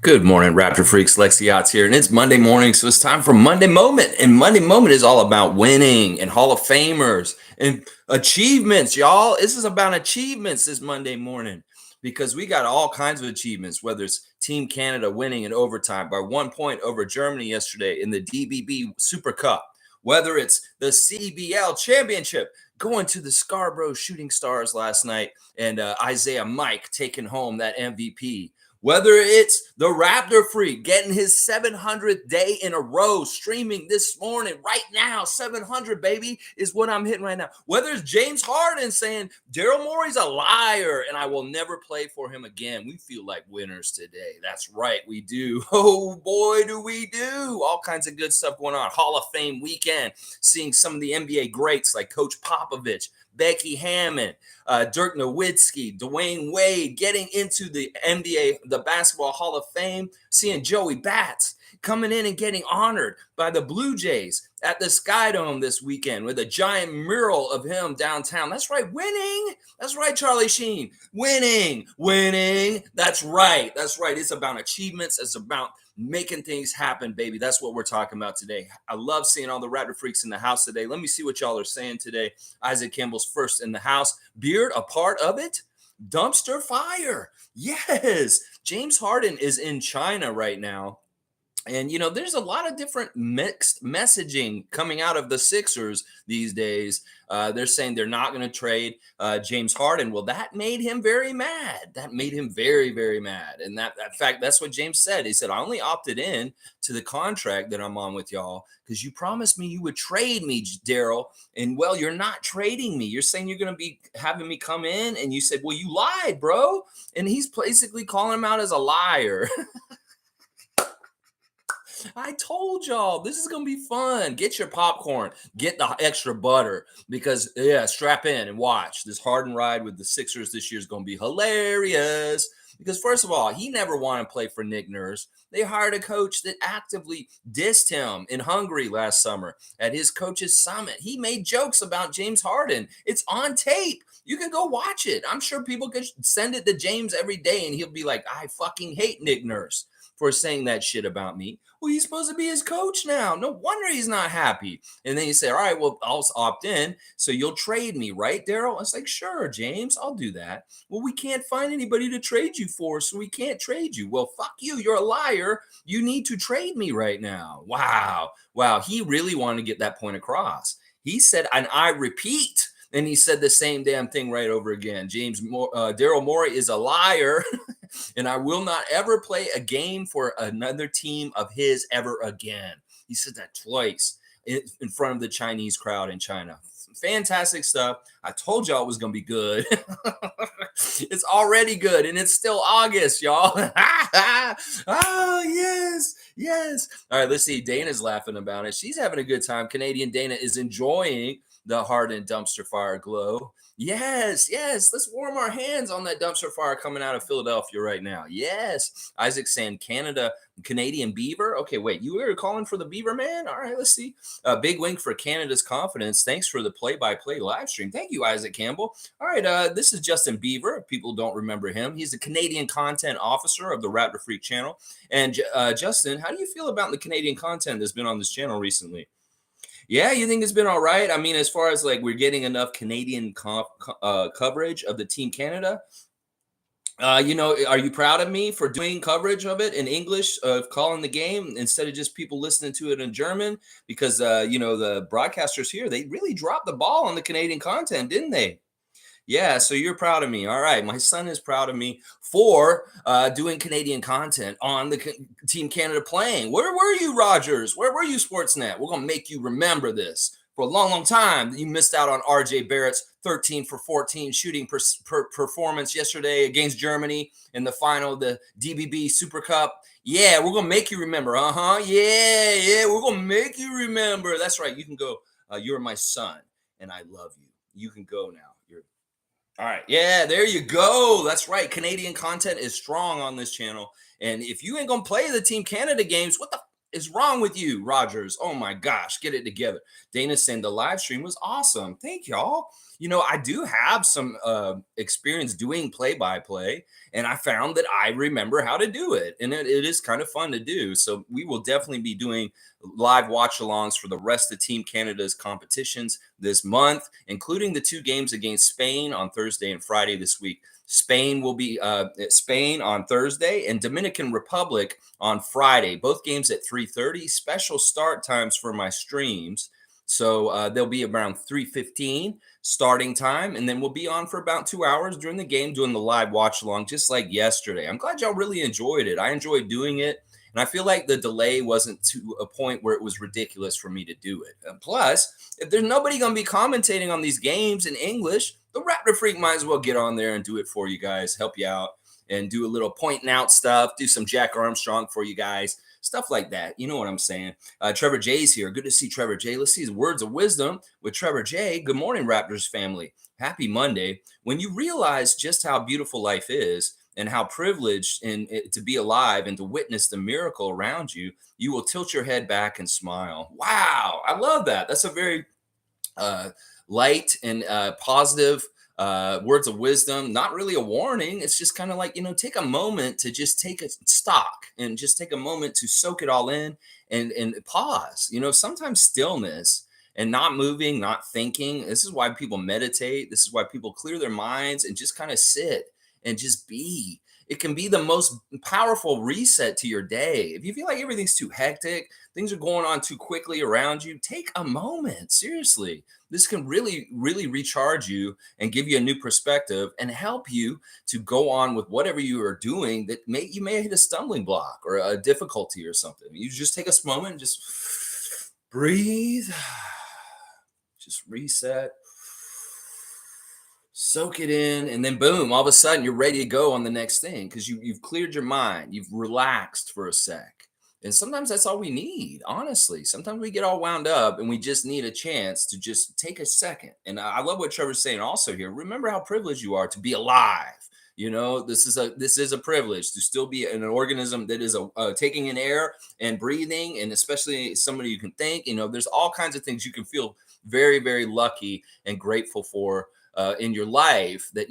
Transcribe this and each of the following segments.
Good morning, Raptor Freaks. Lexi Yachts here, and it's Monday morning, so it's time for Monday Moment. And Monday Moment is all about winning and Hall of Famers and achievements, y'all. This is about achievements this Monday morning because we got all kinds of achievements, whether it's Team Canada winning in overtime by 1 point over Germany yesterday in the DBB Supercup, whether it's the CBL Championship, going to the Scarborough Shooting Stars last night, and Isaiah Mike taking home that MVP. Whether it's the Raptor Freak getting his 700th day in a row, streaming this morning, right now, 700, baby, is what I'm hitting right now. Whether it's James Harden saying, Daryl Morey's a liar and I will never play for him again. We feel like winners today. That's right, we do. Oh, boy, do we do. All kinds of good stuff going on. Hall of Fame weekend, seeing some of the NBA greats like Coach Popovich, Becky Hammond, Dirk Nowitzki, Dwayne Wade getting into the NBA, the Basketball Hall of Fame, seeing Joey Bats coming in and getting honored by the Blue Jays at the Sky Dome this weekend with a giant mural of him downtown. That's right, winning. That's right, Charlie Sheen. Winning. That's right. It's about achievements. It's about making things happen, baby. That's what we're talking about today. I love seeing all the Raptor Freaks in the house today. Let me see what y'all are saying today. Isaac Campbell's first in the house. Beard, a part of it? Dumpster fire. Yes. James Harden is in China right now. And, there's a lot of different mixed messaging coming out of the Sixers these days. They're saying they're not going to trade James Harden. Well, that made him very mad. That made him very, very mad. And that in fact, that's what James said. He said, I only opted in to the contract that I'm on with y'all because you promised me you would trade me, Daryl. And, well, you're not trading me. You're saying you're going to be having me come in. And you said, well, you lied, bro. And he's basically calling him out as a liar. I told y'all this is going to be fun. Get your popcorn, get the extra butter because, strap in and watch. This Harden ride with the Sixers this year is going to be hilarious because, first of all, he never wanted to play for Nick Nurse. They hired a coach that actively dissed him in Hungary last summer at his coach's summit. He made jokes about James Harden. It's on tape. You can go watch it. I'm sure people could send it to James every day and he'll be like, I fucking hate Nick Nurse for saying that shit about me. Well, he's supposed to be his coach now. No wonder he's not happy. And then you say, all right, well, I'll opt in. So you'll trade me, right, Daryl? It's like, sure, James, I'll do that. Well, we can't find anybody to trade you for, so we can't trade you. Well, fuck you. You're a liar. You need to trade me right now. Wow. He really wanted to get that point across. He said, and I repeat, and he said the same damn thing right over again. Daryl Morey is a liar, and I will not ever play a game for another team of his ever again. He said that twice in front of the Chinese crowd in China. Fantastic stuff. I told y'all it was going to be good. It's already good, and it's still August, y'all. Oh, yes. All right, let's see. Dana's laughing about it. She's having a good time. Canadian Dana is enjoying the Harden dumpster fire glow. Yes. Let's warm our hands on that dumpster fire coming out of Philadelphia right now. Yes. Isaac saying Canadian Beaver. Okay, wait, you were calling for the Beaver man? All right, let's see. Big wink for Canada's confidence. Thanks for the play-by-play live stream. Thank you, Isaac Campbell. All right, this is Justin Beaver. If people don't remember him, he's the Canadian content officer of the Raptor Freak channel. And Justin, how do you feel about the Canadian content that's been on this channel recently? Yeah, you think it's been all right? I mean, as far as like we're getting enough Canadian coverage of the Team Canada. Are you proud of me for doing coverage of it in English, of calling the game instead of just people listening to it in German? Because, the broadcasters here, they really dropped the ball on the Canadian content, didn't they? Yeah, so you're proud of me. All right. My son is proud of me for doing Canadian content on the Team Canada playing. Where were you, Rogers? Where were you, Sportsnet? We're going to make you remember this. For a long, long time, you missed out on RJ Barrett's 13 for 14 shooting performance yesterday against Germany in the final of the DBB Supercup. Yeah, we're going to make you remember. Yeah, we're going to make you remember. That's right. You can go. You're my son, and I love you. You can go now. All right. Yeah, there you go. That's right. Canadian content is strong on this channel. And if you ain't going to play the Team Canada games, what the is wrong with you, Rogers? Oh my gosh, get it together. Dana saying the live stream was awesome. Thank y'all. I do have some experience doing play by play, and I found that I remember how to do it. And it is kind of fun to do. So we will definitely be doing live watch alongs for the rest of Team Canada's competitions this month, including the 2 games against Spain on Thursday and Friday this week. Spain will be Spain on Thursday and Dominican Republic on Friday. Both games at 3:30. Special start times for my streams. So they'll be around 3:15 starting time, and then we'll be on for about 2 hours during the game doing the live watch along, just like yesterday. I'm glad y'all really enjoyed it. I enjoyed doing it, and I feel like the delay wasn't to a point where it was ridiculous for me to do it. And plus, if there's nobody going to be commentating on these games in English, the Raptor Freak might as well get on there and do it for you guys, help you out, and do a little pointing out stuff, do some Jack Armstrong for you guys, stuff like that. You know what I'm saying? Trevor Jay's here. Good to see Trevor Jay. Let's see his words of wisdom with Trevor Jay. Good morning, Raptors family. Happy Monday. When you realize just how beautiful life is and how privileged to be alive and to witness the miracle around you, you will tilt your head back and smile. Wow. I love that. That's a very light and positive words of wisdom, not really a warning. It's just kind of like, take a moment to just take a stock and just take a moment to soak it all in and pause. Sometimes stillness and not moving, not thinking. This is why people meditate. This is why people clear their minds and just kind of sit and just be. It can be the most powerful reset to your day. If you feel like everything's too hectic, things are going on too quickly around you, take a moment. Seriously, this can really, really recharge you and give you a new perspective and help you to go on with whatever you are doing that you may hit a stumbling block or a difficulty or something. You just take a moment and just breathe, just reset. Soak it in, and then boom, all of a sudden you're ready to go on the next thing because you've cleared your mind, you've relaxed for a sec. And sometimes that's all we need, honestly. Sometimes we get all wound up and we just need a chance to just take a second. And I love what Trevor's saying also here. Remember how privileged you are to be alive. This is a privilege to still be an organism that is taking in air and breathing, and especially somebody you can think. There's all kinds of things you can feel very, very lucky and grateful for in your life, that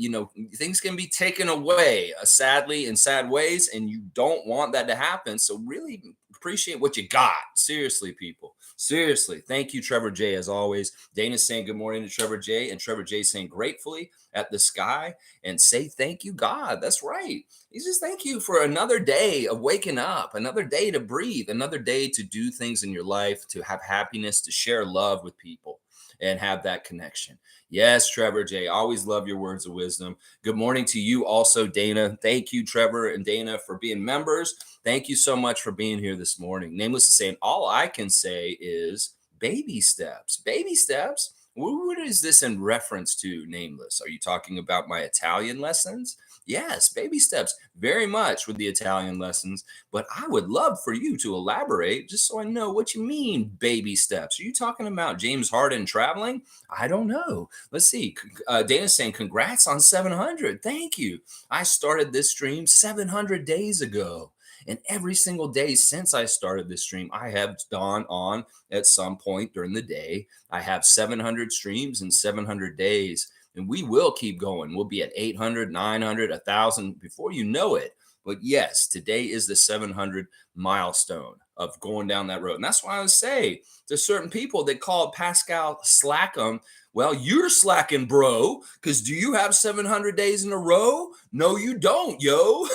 things can be taken away sadly in sad ways, and you don't want that to happen. So really appreciate what you got. Seriously, people. Seriously. Thank you, Trevor Jay, as always. Dana's saying good morning to Trevor Jay, and Trevor Jay saying gratefully at the sky and say thank you, God. That's right. He says thank you for another day of waking up, another day to breathe, another day to do things in your life, to have happiness, to share love with people and have that connection. Yes, Trevor Jay, always love your words of wisdom. Good morning to you also, Dana. Thank you, Trevor and Dana, for being members. Thank you so much for being here this morning. Nameless is saying, all I can say is baby steps. Baby steps? What is this in reference to, Nameless? Are you talking about my Italian lessons? Yes, baby steps, very much with the Italian lessons. But I would love for you to elaborate just so I know what you mean, baby steps. Are you talking about James Harden traveling? I don't know. Let's see. Dana's saying, congrats on 700. Thank you. I started this stream 700 days ago. And every single day since I started this stream, I have gone on at some point during the day. I have 700 streams in 700 days. And we will keep going. We'll be at 800, 900, 1,000 before you know it. But yes, today is the 700 milestone of going down that road. And that's why I would say to certain people that call Pascal Siakam, well, you're slacking, bro, because do you have 700 days in a row? No, you don't, yo.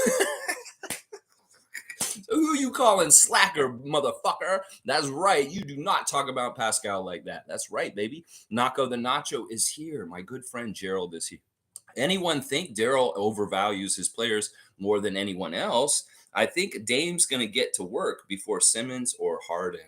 Who you calling slacker, motherfucker? That's right. You do not talk about Pascal like that. That's right, baby. Naco the Nacho is here. My good friend Gerald is here. Anyone think Daryl overvalues his players more than anyone else? I think Dame's going to get to work before Simmons or Harden.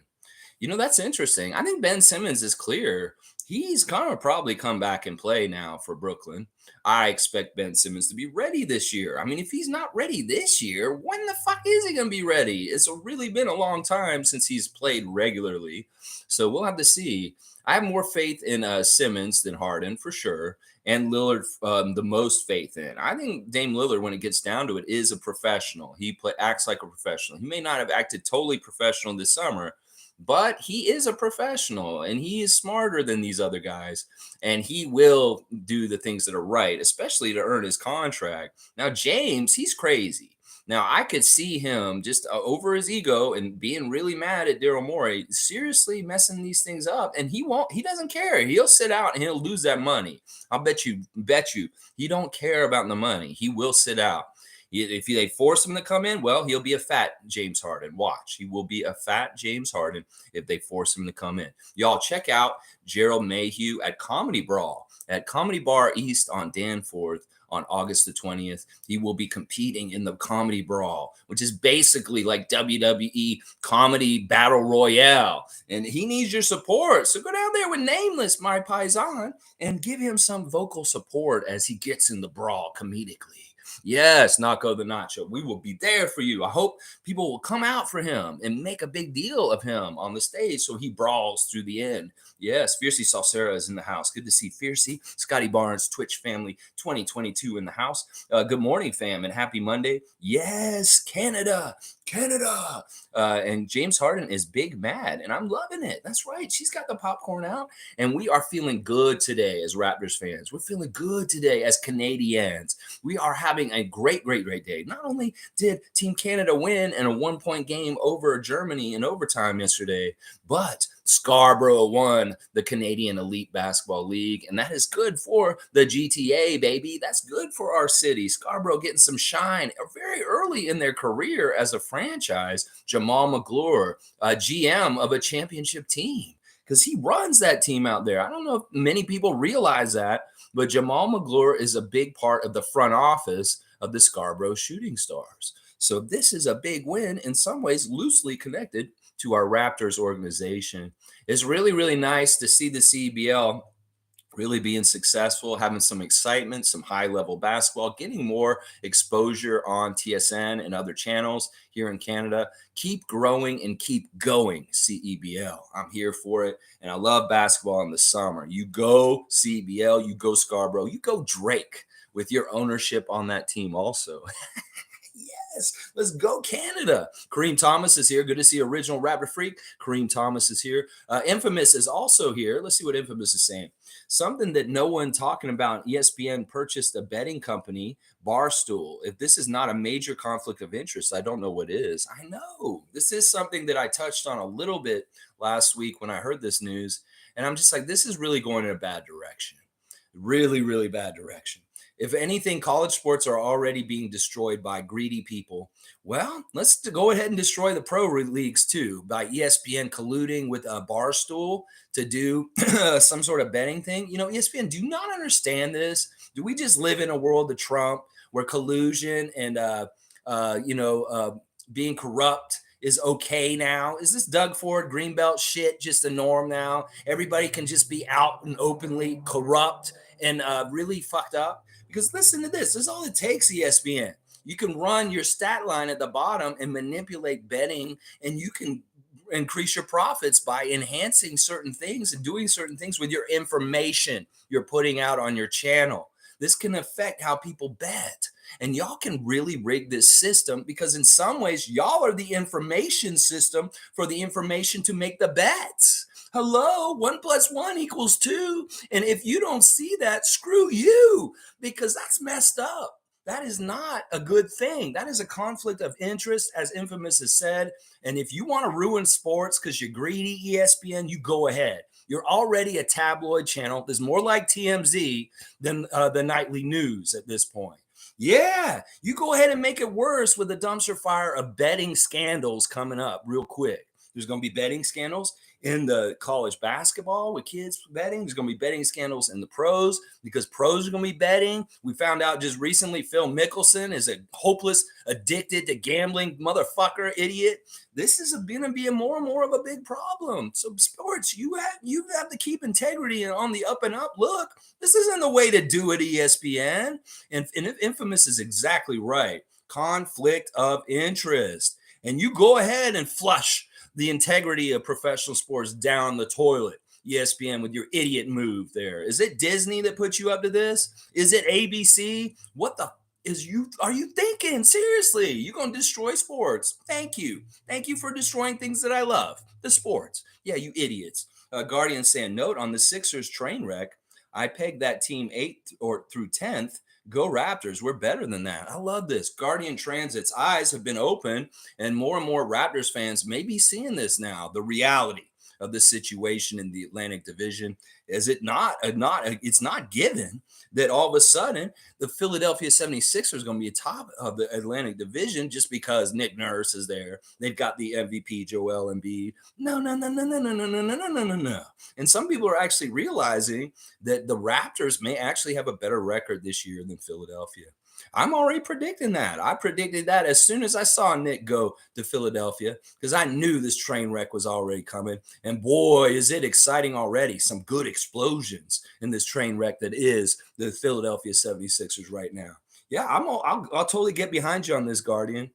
That's interesting. I think Ben Simmons is clear. He's going to probably come back and play now for Brooklyn. I expect Ben Simmons to be ready this year. I mean, if he's not ready this year, when the fuck is he going to be ready? It's really been a long time since he's played regularly. So we'll have to see. I have more faith in Simmons than Harden for sure. and Lillard the most faith in. I think Dame Lillard, when it gets down to it, is a professional. He acts like a professional. He may not have acted totally professional this summer, but he is a professional and he is smarter than these other guys. And he will do the things that are right, especially to earn his contract. Now, James, he's crazy. Now, I could see him just over his ego and being really mad at Daryl Morey, seriously messing these things up. And he doesn't care. He'll sit out and he'll lose that money. I'll bet you, he don't care about the money. He will sit out. If they force him to come in, well, he'll be a fat James Harden. Watch. He will be a fat James Harden if they force him to come in. Y'all check out Gerald Mayhew at Comedy Brawl at Comedy Bar East on Danforth on August the 20th. He will be competing in the Comedy Brawl, which is basically like WWE Comedy Battle Royale. And he needs your support. So go down there with Nameless, my paisan, and give him some vocal support as he gets in the brawl comedically. Yes, Naco the Nacho. We will be there for you. I hope people will come out for him and make a big deal of him on the stage so he brawls through the end. Yes, Fiercey Salsera is in the house. Good to see Fiercey. Scottie Barnes, Twitch family 2022 in the house. Good morning, fam, and happy Monday. Yes, Canada. And James Harden is big mad, and I'm loving it. That's right. She's got the popcorn out, and we are feeling good today as Raptors fans. We're feeling good today as Canadians. We are having a great day. Not only did Team Canada win in a 1-point game over Germany in overtime yesterday, but Scarborough won the Canadian Elite Basketball League, and that is good for the GTA, baby. That's good for our city. Scarborough getting some shine very early in their career as a franchise. Jamal McGlure, GM of a championship team, because he runs that team out there. I don't know if many people realize that, but Jamal McGlure is a big part of the front office of the Scarborough Shooting Stars. So this is a big win, in some ways loosely connected to our Raptors organization. It's really nice to see the CBL really being successful, having some excitement, some high-level basketball, getting more exposure on TSN and other channels here in Canada. Keep growing and keep going, CEBL. I'm here for it, and I love basketball in the summer. You go CEBL, you go Scarborough, you go Drake with your ownership on that team also. Yes, let's go Canada. Kareem Thomas is here. Good to see Original Raptor Freak. Kareem Thomas is here. Infamous is also here. Let's see what Infamous is saying. Something that no one talking about. ESPN purchased a betting company, Barstool. If this is not a major conflict of interest, I don't know what is. I know. This is something that I touched on a little bit last week when I heard this news. And I'm just like, this is really going in a bad direction. Really bad direction. If anything, college sports are already being destroyed by greedy people. Well, let's go ahead and destroy the pro leagues too by ESPN colluding with Barstool to do some sort of betting thing. You know, ESPN, do you not understand this? Do we just live in a world of Trump where collusion and, being corrupt is okay now? Is this Doug Ford Greenbelt shit just the norm now? Everybody can just be out and openly corrupt and really fucked up? Because listen to this. This is all it takes, ESPN. You can run your stat line at the bottom and manipulate betting, and you can increase your profits by enhancing certain things and doing certain things with your information you're putting out on your channel. This can affect how people bet. And y'all can really rig this system because in some ways, y'all are the information system for the information to make the bets. Hello, 1 + 1 = 2. And if you don't see that, screw you, because that's messed up. That is not a good thing. That is a conflict of interest, as Infamous has said. And if you want to ruin sports because you're greedy, ESPN, you go ahead. You're already a tabloid channel. There's more like TMZ than the nightly news at this point. Yeah, you go ahead and make it worse with the dumpster fire of betting scandals coming up real quick. There's going to be betting scandals in the college basketball with kids betting. There's going to be betting scandals in the pros because pros are going to be betting. We found out just recently Phil Mickelson is a hopeless, addicted to gambling motherfucker idiot. This is going to be more and more of a big problem. So sports, you have to keep integrity and on the up and up. Look, this isn't the way to do it, ESPN. And Infamous is exactly right. Conflict of interest. And you go ahead and flush the integrity of professional sports down the toilet. ESPN, with your idiot move there? Is it Disney that put you up to this? Is it ABC? What the are you thinking? Seriously, you're gonna destroy sports. Thank you. Thank you for destroying things that I love. The sports. Yeah, you idiots. Guardian saying, note on the Sixers train wreck, I pegged that team 8th or through 10th. Go Raptors. We're better than that. I love this. Guardian Transit's eyes have been open, and more Raptors fans may be seeing this now. The reality of the situation in the Atlantic Division. Is it it's not given that all of a sudden the Philadelphia 76ers are going to be atop of the Atlantic Division just because Nick Nurse is there. They've got the MVP Joel Embiid. No, no, no, no, no, no, no, no, no, no, no, no, no. And some people are actually realizing that the Raptors may actually have a better record this year than Philadelphia. I'm already predicting that. I predicted that as soon as I saw Nick go to Philadelphia because I knew this train wreck was already coming. And boy, is it exciting already. Some good explosions in this train wreck that is the Philadelphia 76ers right now. Yeah, I'll totally get behind you on this, Guardian.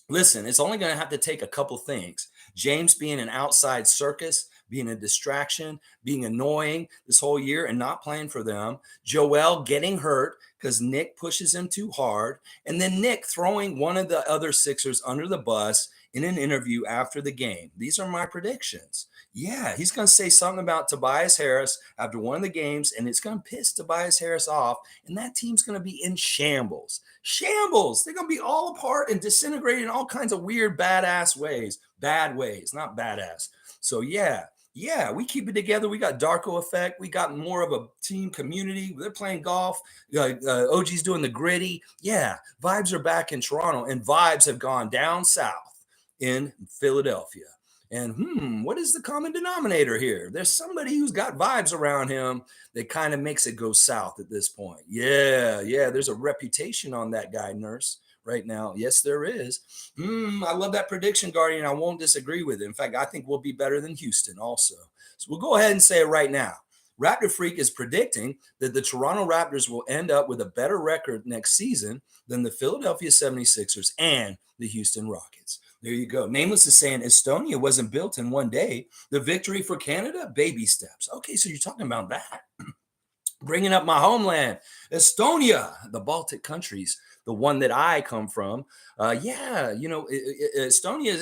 Listen, it's only going to have to take a couple things. James being an outside circus, being a distraction, being annoying this whole year and not playing for them. Joel getting hurt because Nick pushes him too hard. And then Nick throwing one of the other Sixers under the bus in an interview after the game. These are my predictions. Yeah, he's going to say something about Tobias Harris after one of the games, and it's going to piss Tobias Harris off, and that team's going to be in shambles. Shambles. They're going to be all apart and disintegrated in all kinds of weird, badass ways. Bad ways, not badass. So, yeah, we keep it together. We got Darko effect. We got more of a team community. They're playing golf. OG's doing the gritty. Yeah, vibes are back in Toronto, and vibes have gone down south in Philadelphia. And what is the common denominator here? There's somebody who's got vibes around him that kind of makes it go south at this point. Yeah, there's a reputation on that guy, Nurse, right now. Yes, there is. I love that prediction, Guardian. I won't disagree with it. In fact, I think we'll be better than Houston also. So we'll go ahead and say it right now. Raptor Freak is predicting that the Toronto Raptors will end up with a better record next season than the Philadelphia 76ers and the Houston Rockets. There you go. Nameless is saying Estonia wasn't built in one day. The victory for Canada, baby steps. Okay, so you're talking about that. Bringing up my homeland, Estonia, the Baltic countries, the one that I come from. Estonia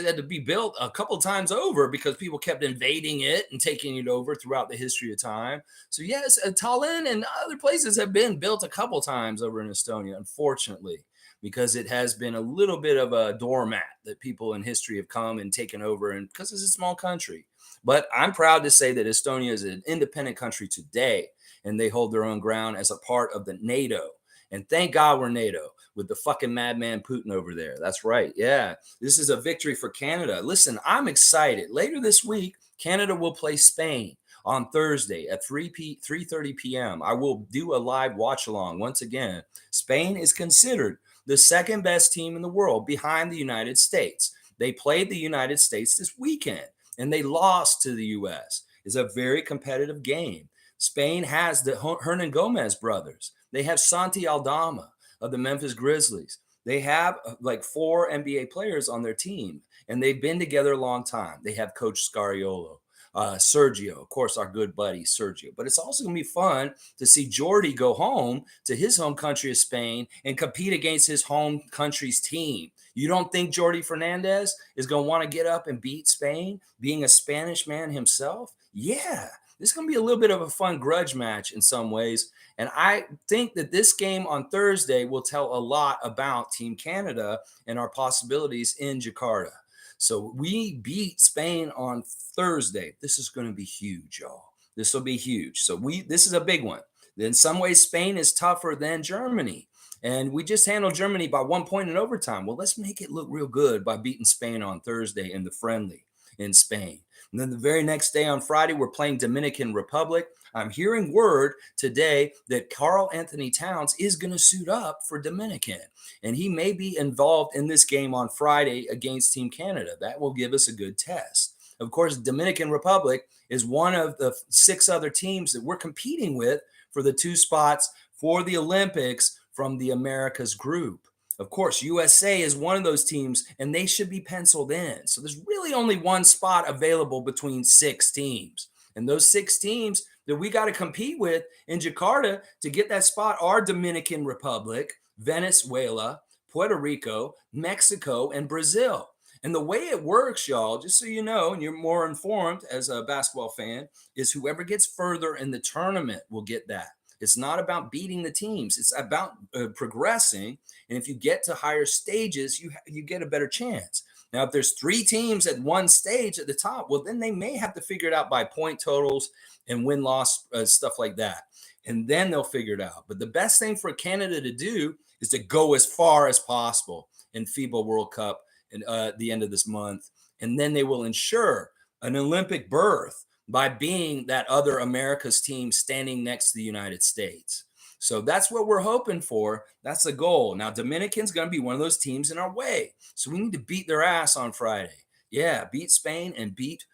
had to be built a couple times over because people kept invading it and taking it over throughout the history of time. So yes, Tallinn and other places have been built a couple times over in Estonia, unfortunately, because it has been a little bit of a doormat that people in history have come and taken over, and because it's a small country. But I'm proud to say that Estonia is an independent country today, and they hold their own ground as a part of the NATO. And thank God we're NATO with the fucking madman Putin over there. That's right. Yeah, this is a victory for Canada. Listen, I'm excited. Later this week, Canada will play Spain on Thursday at 3:30 p.m. I will do a live watch along. Once again, Spain is considered the second best team in the world behind the United States. They played the United States this weekend and they lost to the U.S. It's a very competitive game. Spain has the Hernan Gomez brothers. They have Santi Aldama of the Memphis Grizzlies. They have like 4 NBA players on their team, and they've been together a long time. They have Coach Scariolo, Sergio, of course, our good buddy Sergio. But it's also going to be fun to see Jordi go home to his home country of Spain and compete against his home country's team. You don't think Jordi Fernandez is going to want to get up and beat Spain, being a Spanish man himself? Yeah. This is going to be a little bit of a fun grudge match in some ways. And I think that this game on Thursday will tell a lot about Team Canada and our possibilities in Jakarta. So we beat Spain on Thursday. This is going to be huge, y'all. This will be huge. So this is a big one. In some ways, Spain is tougher than Germany. And we just handled Germany by 1 point in overtime. Well, let's make it look real good by beating Spain on Thursday in the friendly in Spain. And then the very next day on Friday, we're playing Dominican Republic. I'm hearing word today that Karl Anthony Towns is going to suit up for Dominican, and he may be involved in this game on Friday against Team Canada. That will give us a good test. Of course, Dominican Republic is one of the 6 other teams that we're competing with for the 2 spots for the Olympics from the Americas group. Of course, USA is one of those teams, and they should be penciled in. So there's really only 1 spot available between 6 teams. And those 6 teams that we got to compete with in Jakarta to get that spot are Dominican Republic, Venezuela, Puerto Rico, Mexico, and Brazil. And the way it works, y'all, just so you know, and you're more informed as a basketball fan, is whoever gets further in the tournament will get that. It's not about beating the teams. It's about progressing. And if you get to higher stages, you get a better chance. Now, if there's 3 teams at one stage at the top, well, then they may have to figure it out by point totals and win-loss stuff like that. And then they'll figure it out. But the best thing for Canada to do is to go as far as possible in FIBA World Cup at the end of this month. And then they will ensure an Olympic berth by being that other America's team standing next to the United States. So that's what we're hoping for. That's the goal. Now, Dominican's going to be one of those teams in our way. So we need to beat their ass on Friday. Yeah, beat Spain and beat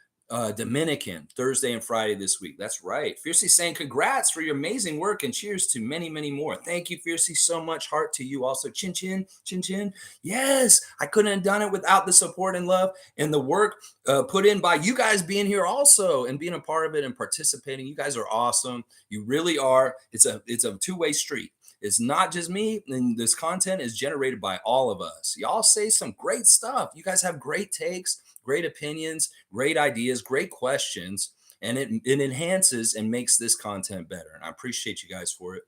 Dominican Thursday and Friday this week. That's right. Fiercey saying congrats for your amazing work and cheers to many, many more. Thank you, Fiercey, so much. Heart to you also. Chin, chin, chin, chin. Yes, I couldn't have done it without the support and love and the work put in by you guys being here also and being a part of it and participating. You guys are awesome. You really are. It's a two-way street. It's not just me, and this content is generated by all of us. Y'all say some great stuff. You guys have great takes, great opinions, great ideas, great questions, and it enhances and makes this content better. And I appreciate you guys for it.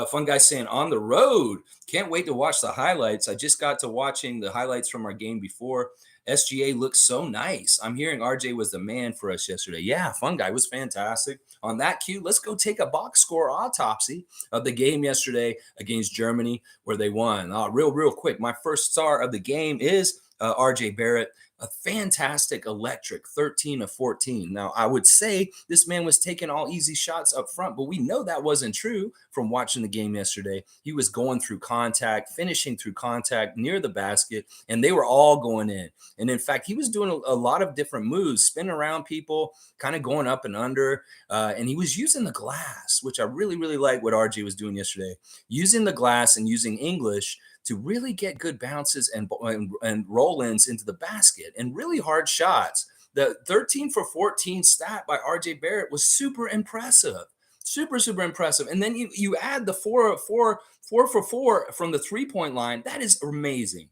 Fun guy saying, on the road. Can't wait to watch the highlights. I just got to watching the highlights from our game before. SGA looks so nice. I'm hearing RJ was the man for us yesterday. Yeah, Fun guy was fantastic. On that cue, let's go take a box score autopsy of the game yesterday against Germany where they won. Real quick, my first star of the game is RJ Barrett. A fantastic electric 13 of 14. Now, I would say this man was taking all easy shots up front, but we know that wasn't true from watching the game yesterday. He was going through contact, finishing through contact near the basket, and they were all going in. And in fact, he was doing a lot of different moves, spinning around people, kind of going up and under, and he was using the glass, which I really, really like what RJ was doing yesterday, using the glass and using English to really get good bounces and roll-ins into the basket and really hard shots. The 13 for 14 stat by RJ Barrett was super impressive. Super impressive. And then you add the 4 for 4 from the three-point line. That is amazing.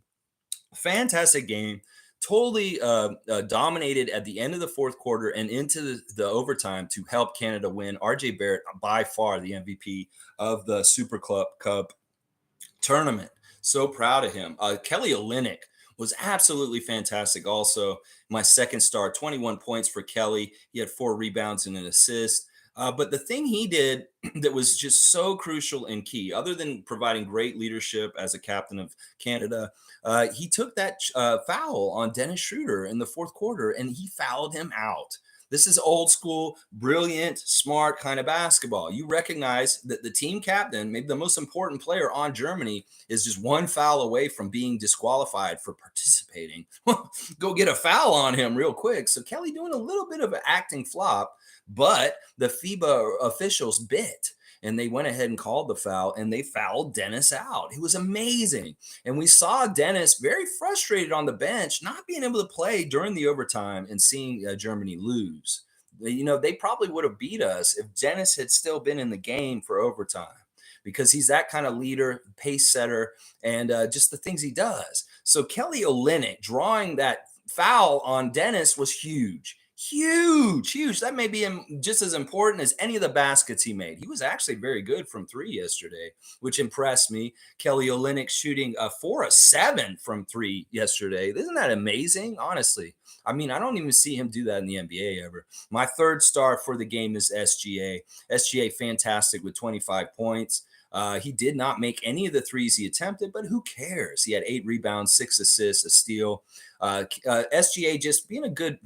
Fantastic game. Totally dominated at the end of the fourth quarter and into the overtime to help Canada win. RJ Barrett, by far the MVP of the SuperCup tournament. So proud of him. Kelly Olynyk was absolutely fantastic. Also, my second star, 21 points for Kelly. He had 4 rebounds and an assist. But the thing he did that was just so crucial and key, other than providing great leadership as a captain of Canada, he took that foul on Dennis Schroeder in the fourth quarter, and he fouled him out. This is old school, brilliant, smart kind of basketball. You recognize that the team captain, maybe the most important player on Germany, is just one foul away from being disqualified for participating. Go get a foul on him real quick. So Kelly doing a little bit of an acting flop, but the FIBA officials bit. And they went ahead and called the foul, and they fouled Dennis out. It was amazing. And we saw Dennis very frustrated on the bench, not being able to play during the overtime and seeing Germany lose. You know, they probably would have beat us if Dennis had still been in the game for overtime, because he's that kind of leader, pace setter, and just the things he does. So Kelly Olynyk drawing that foul on Dennis was huge. Huge. That may be just as important as any of the baskets he made. He was actually very good from 3 yesterday, which impressed me. Kelly Olynyk shooting 4 of 7 from 3 yesterday. Isn't that amazing? Honestly, I mean, I don't even see him do that in the NBA ever. My third star for the game is SGA. SGA fantastic with 25 points. He did not make any of the threes he attempted, but who cares? He had 8 rebounds, 6 assists, a steal. SGA just being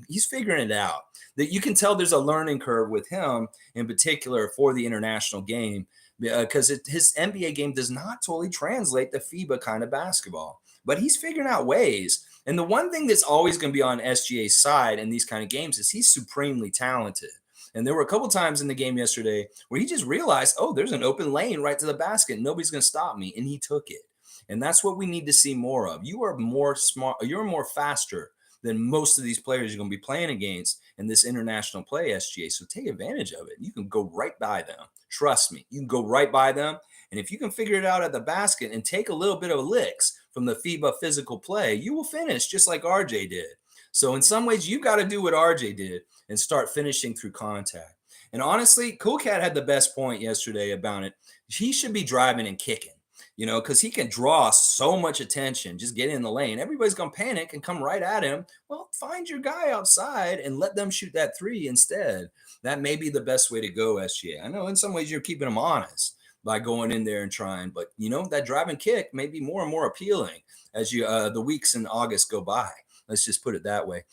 he's figuring it out. That you can tell there's a learning curve with him in particular for the international game, because his NBA game does not totally translate to FIBA kind of basketball, but he's figuring out ways. And the one thing that's always going to be on SGA's side in these kind of games is he's supremely talented. And there were a couple times in the game yesterday where he just realized, oh, there's an open lane right to the basket. Nobody's going to stop me. And he took it. And that's what we need to see more of. You are more smart. You're more faster than most of these players you're going to be playing against in this international play, SGA. So take advantage of it. You can go right by them. Trust me, you can go right by them. And if you can figure it out at the basket and take a little bit of licks from the FIBA physical play, you will finish just like RJ did. So in some ways, you got to do what RJ did and start finishing through contact. And honestly, Cool Cat had the best point yesterday about it. He should be driving and kicking, because he can draw so much attention. Just get in the lane. Everybody's going to panic and come right at him. Well, find your guy outside and let them shoot that three instead. That may be the best way to go, SGA. I know in some ways you're keeping them honest by going in there and trying, but that drive and kick may be more and more appealing as the weeks in August go by. Let's just put it that way.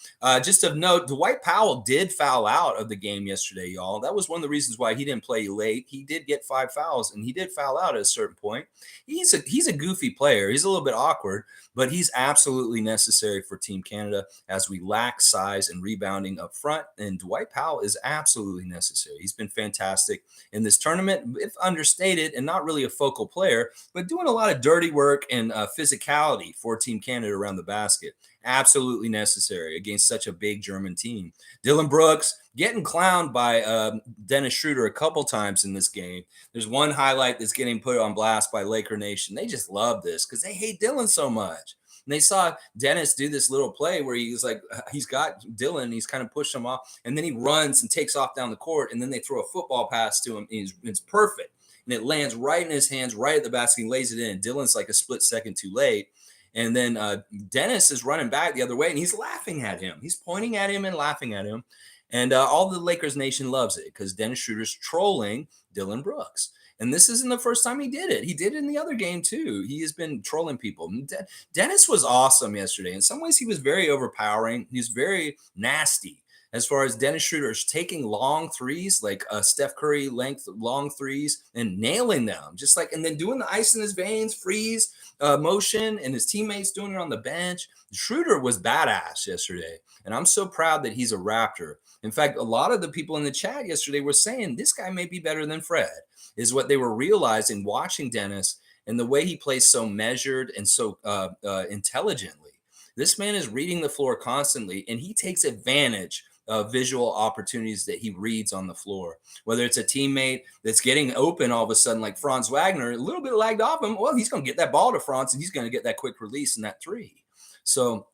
Just of note, Dwight Powell did foul out of the game yesterday, y'all. That was one of the reasons why he didn't play late. He did get 5 fouls, and he did foul out at a certain point. He's a goofy player. He's a little bit awkward, but he's absolutely necessary for Team Canada as we lack size and rebounding up front. And Dwight Powell is absolutely necessary. He's been fantastic in this tournament, if understated, and not really a focal player, but doing a lot of dirty work and physicality for Team Canada around the basket. Absolutely necessary against such a big German team. Dylan Brooks getting clowned by Dennis Schroeder a couple times in this game. There's one highlight that's getting put on blast by Laker Nation. They just love this because they hate Dylan so much. And they saw Dennis do this little play where he's got Dylan, he's kind of pushed him off, and then he runs and takes off down the court, and then they throw a football pass to him. And it's perfect. And it lands right in his hands, right at the basket. He lays it in. Dylan's like a split second too late. And then Dennis is running back the other way, and he's laughing at him. He's pointing at him and laughing at him. And all the Lakers Nation loves it because Dennis Schroeder's trolling Dylan Brooks. And this isn't the first time he did it. He did it in the other game, too. He has been trolling people. Dennis was awesome yesterday. In some ways, he was very overpowering. He's very nasty. As far as Dennis Schroeder's taking long threes, like Steph Curry length long threes, and nailing them, and then doing the ice in his veins, freeze motion, and his teammates doing it on the bench. Schroeder was badass yesterday, and I'm so proud that he's a Raptor. In fact, a lot of the people in the chat yesterday were saying this guy may be better than Fred, is what they were realizing watching Dennis and the way he plays so measured and so intelligently. This man is reading the floor constantly, and he takes advantage visual opportunities that he reads on the floor, whether it's a teammate that's getting open all of a sudden, like Franz Wagner, a little bit lagged off him. Well, he's going to get that ball to Franz, and he's going to get that quick release and that three. So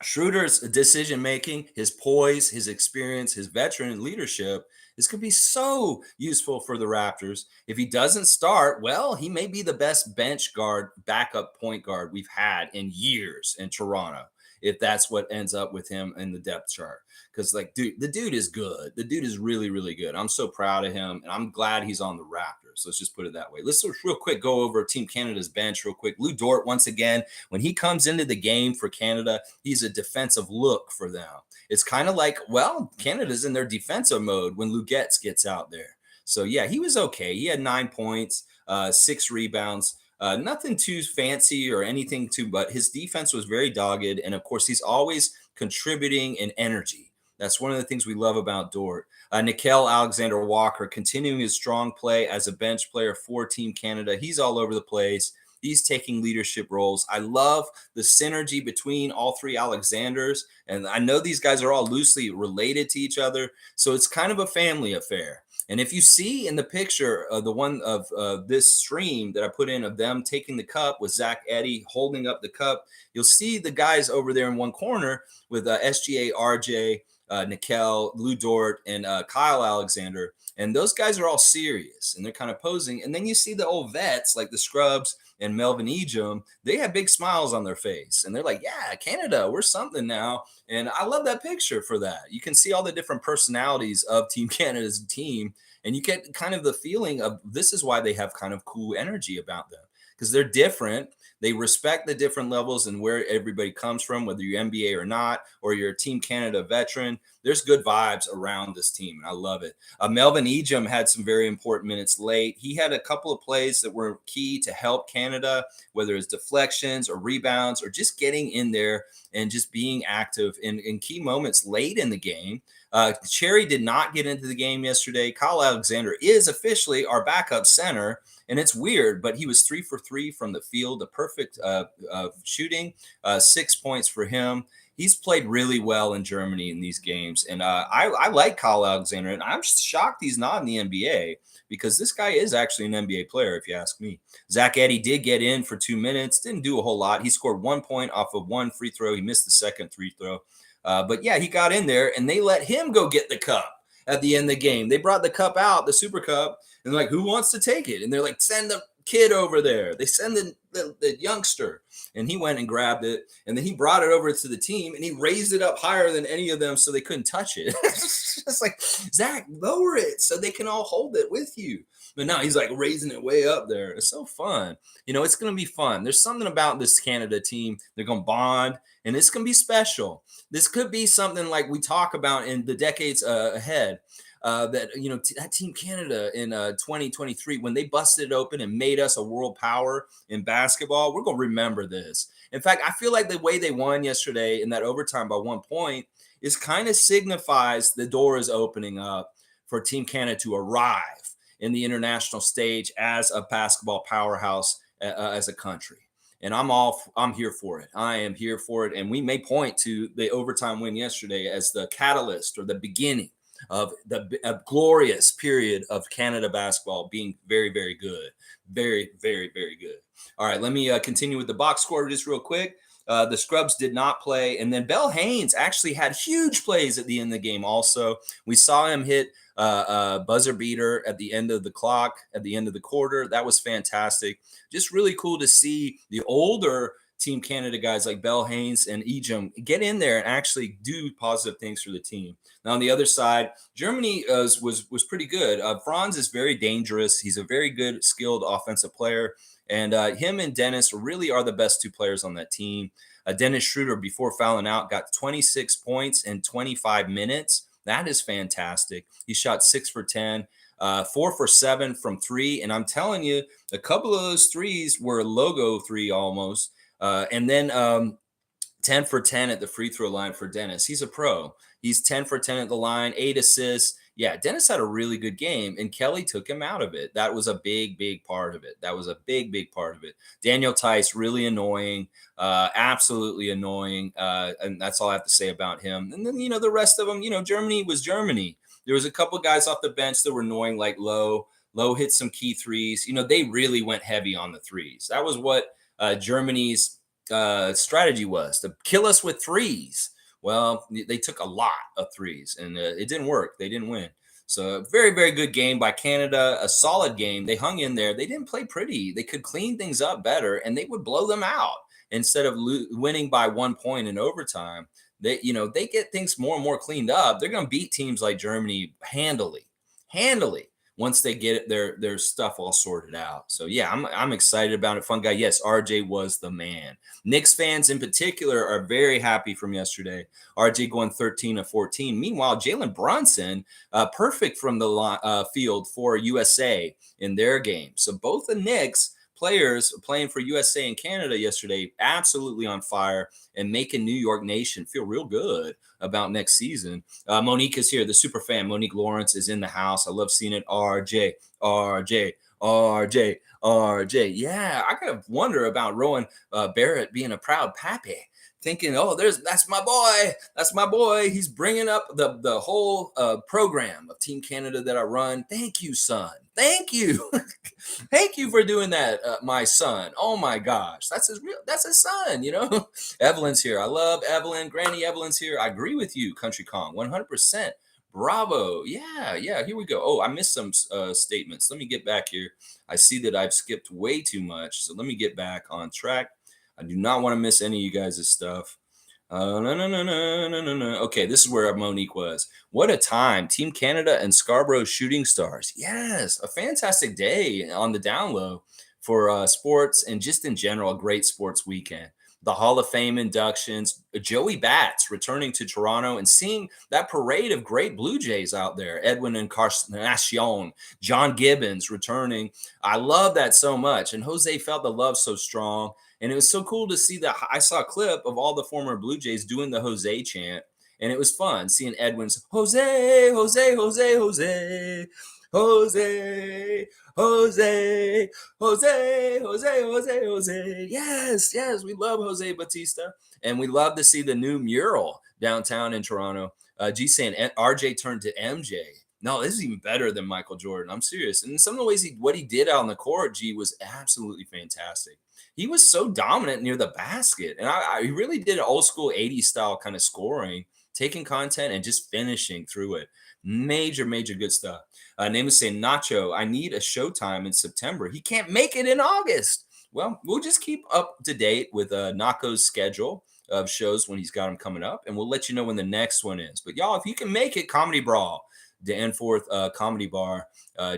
Schroeder's decision-making, his poise, his experience, his veteran leadership is going to be so useful for the Raptors. If he doesn't start, well, he may be the best bench guard, backup point guard we've had in years in Toronto, if that's what ends up with him in the depth chart. Because, the dude is good. The dude is really, really good. I'm so proud of him, and I'm glad he's on the Raptors. Let's just put it that way. Let's just real quick go over Team Canada's bench real quick. Lou Dort, once again, when he comes into the game for Canada, he's a defensive look for them. It's kind of like, well, Canada's in their defensive mode when Lou gets out there. So, yeah, he was okay. He had 9 points, 6 rebounds. Nothing too fancy or anything but his defense was very dogged. And of course, he's always contributing in energy. That's one of the things we love about Dort. Nickeil Alexander-Walker continuing his strong play as a bench player for Team Canada. He's all over the place. He's taking leadership roles. I love the synergy between all three Alexanders. And I know these guys are all loosely related to each other. So it's kind of a family affair. And if you see in the picture the one of this stream that I put in of them taking the cup with Zach Edey holding up the cup, you'll see the guys over there in one corner with SGA, RJ, Nickeil, Lou Dort, and Kyle Alexander. And those guys are all serious, and they're kind of posing. And then you see the old vets like the Scrubs and Melvin Ejim. They have big smiles on their face, and they're like, yeah, Canada, we're something now. And I love that picture for that. You can see all the different personalities of Team Canada's team, and you get kind of the feeling of this is why they have kind of cool energy about them, because they're different. They respect the different levels and where everybody comes from, whether you're NBA or not, or you're a Team Canada veteran. There's good vibes around this team, and I love it. Melvin Ejim had some very important minutes late. He had a couple of plays that were key to help Canada, whether it's deflections or rebounds or just getting in there and just being active in key moments late in the game. Cherry did not get into the game yesterday. Kyle Alexander is officially our backup center, and it's weird, but he was 3 for 3 from the field, the perfect shooting, 6 points for him. he's played really well in Germany in these games. And I like Kyle Alexander, and I'm shocked he's not in the NBA because this guy is actually an NBA player, if you ask me. Zach Edey did get in for 2 minutes, didn't do a whole lot. He scored 1 point off of one free throw. He missed the second free throw. But yeah, he got in there, and they let him go get the cup at the end of the game. They brought the cup out, the Super Cup, and like, who wants to take it? And they're like, send the kid over there. They send the youngster, and he went and grabbed it, and then he brought it over to the team, and he raised it up higher than any of them so they couldn't touch it. It's like, Zach, lower it so they can all hold it with you. But now he's like raising it way up there. It's so fun. It's going to be fun. There's something about this Canada team. They're going to bond, and it's going to be special. This could be something like we talk about in the decades ahead. That Team Canada in 2023, when they busted it open and made us a world power in basketball, we're going to remember this. In fact, I feel like the way they won yesterday in that overtime by 1 point is kind of signifies the door is opening up for Team Canada to arrive in the international stage as a basketball powerhouse as a country. And I'm here for it. I am here for it. And we may point to the overtime win yesterday as the catalyst or the beginning of a glorious period of Canada basketball being very, very good. Very, very, very good. All right, let me continue with the box score just real quick. The Scrubs did not play. And then Bell Haynes actually had huge plays at the end of the game also. We saw him hit a buzzer beater at the end of the clock, at the end of the quarter. That was fantastic. Just really cool to see the older Team Canada guys like Bell Haynes and Ejim get in there and actually do positive things for the team. Now, on the other side, Germany was pretty good. Franz is very dangerous. He's a very good, skilled offensive player. And him and Dennis really are the best two players on that team. Dennis Schroeder, before fouling out, got 26 points in 25 minutes. That is fantastic. He shot 6 for 10, 4 for 7 from 3. And I'm telling you, a couple of those threes were logo 3 almost. And then 10 for 10 at the free throw line for Dennis. He's a pro. He's 10 for 10 at the line, 8 assists. Yeah, Dennis had a really good game, and Kelly took him out of it. That was a big, big part of it. That was a big, big part of it. Daniel Tice, really annoying, absolutely annoying. And that's all I have to say about him. And then, the rest of them, Germany was Germany. There was a couple of guys off the bench that were annoying, like Lowe. Lowe hit some key threes. They really went heavy on the threes. That was what Germany's strategy was, to kill us with threes. Well, they took a lot of threes, and it didn't work. They didn't win. So a very, very good game by Canada, a solid game. They hung in there. They didn't play pretty. They could clean things up better, and they would blow them out instead of winning by 1 point in overtime. They get things more and more cleaned up. They're going to beat teams like Germany handily. Once they get their stuff all sorted out. So yeah, I'm excited about it. Fun guy. Yes, RJ was the man. Knicks fans in particular are very happy from yesterday. RJ going 13 of 14. Meanwhile, Jalen Brunson, perfect from the field for USA in their game. So both the Knicks players playing for USA and Canada yesterday, absolutely on fire and making New York Nation feel real good about next season. Monique is here. The super fan, Monique Lawrence, is in the house. I love seeing it. RJ. Yeah, I kind of wonder about Rowan Barrett being a proud pappy, thinking, that's my boy. That's my boy. He's bringing up the whole program of Team Canada that I run. Thank you, son. Thank you. Thank you for doing that, my son. Oh my gosh. That's his son, Evelyn's here. I love Evelyn. Granny Evelyn's here. I agree with you, Country Kong, 100%. Bravo. Yeah. Here we go. Oh, I missed some statements. Let me get back here. I see that I've skipped way too much. So let me get back on track. I do not want to miss any of you guys' stuff. No. Okay, this is where Monique was. What a time. Team Canada and Scarborough Shooting Stars. Yes, a fantastic day on the down low for sports and just in general, a great sports weekend. The Hall of Fame inductions, Joey Bats returning to Toronto and seeing that parade of great Blue Jays out there, Edwin Encarnacion, John Gibbons returning. I love that so much. And Jose felt the love so strong. And it was so cool to see that. I saw a clip of all the former Blue Jays doing the Jose chant. And it was fun seeing Edwin's Jose, Jose, Jose, Jose. Jose, Jose, Jose, Jose, Jose, Jose. Yes, yes, we love Jose Batista, and we love to see the new mural downtown in Toronto. G saying RJ turned to MJ. No, this is even better than Michael Jordan. I'm serious. And some of the ways what he did out on the court, G, was absolutely fantastic. He was so dominant near the basket, and I he really did an old school '80s style kind of scoring, taking content and just finishing through it. Major, major good stuff. Name is saying Nacho. I need a showtime in September. He can't make it in August. Well, we'll just keep up to date with Nako's schedule of shows when he's got them coming up, and we'll let you know when the next one is. But y'all, if you can make it, Comedy Brawl, Danforth Comedy Bar,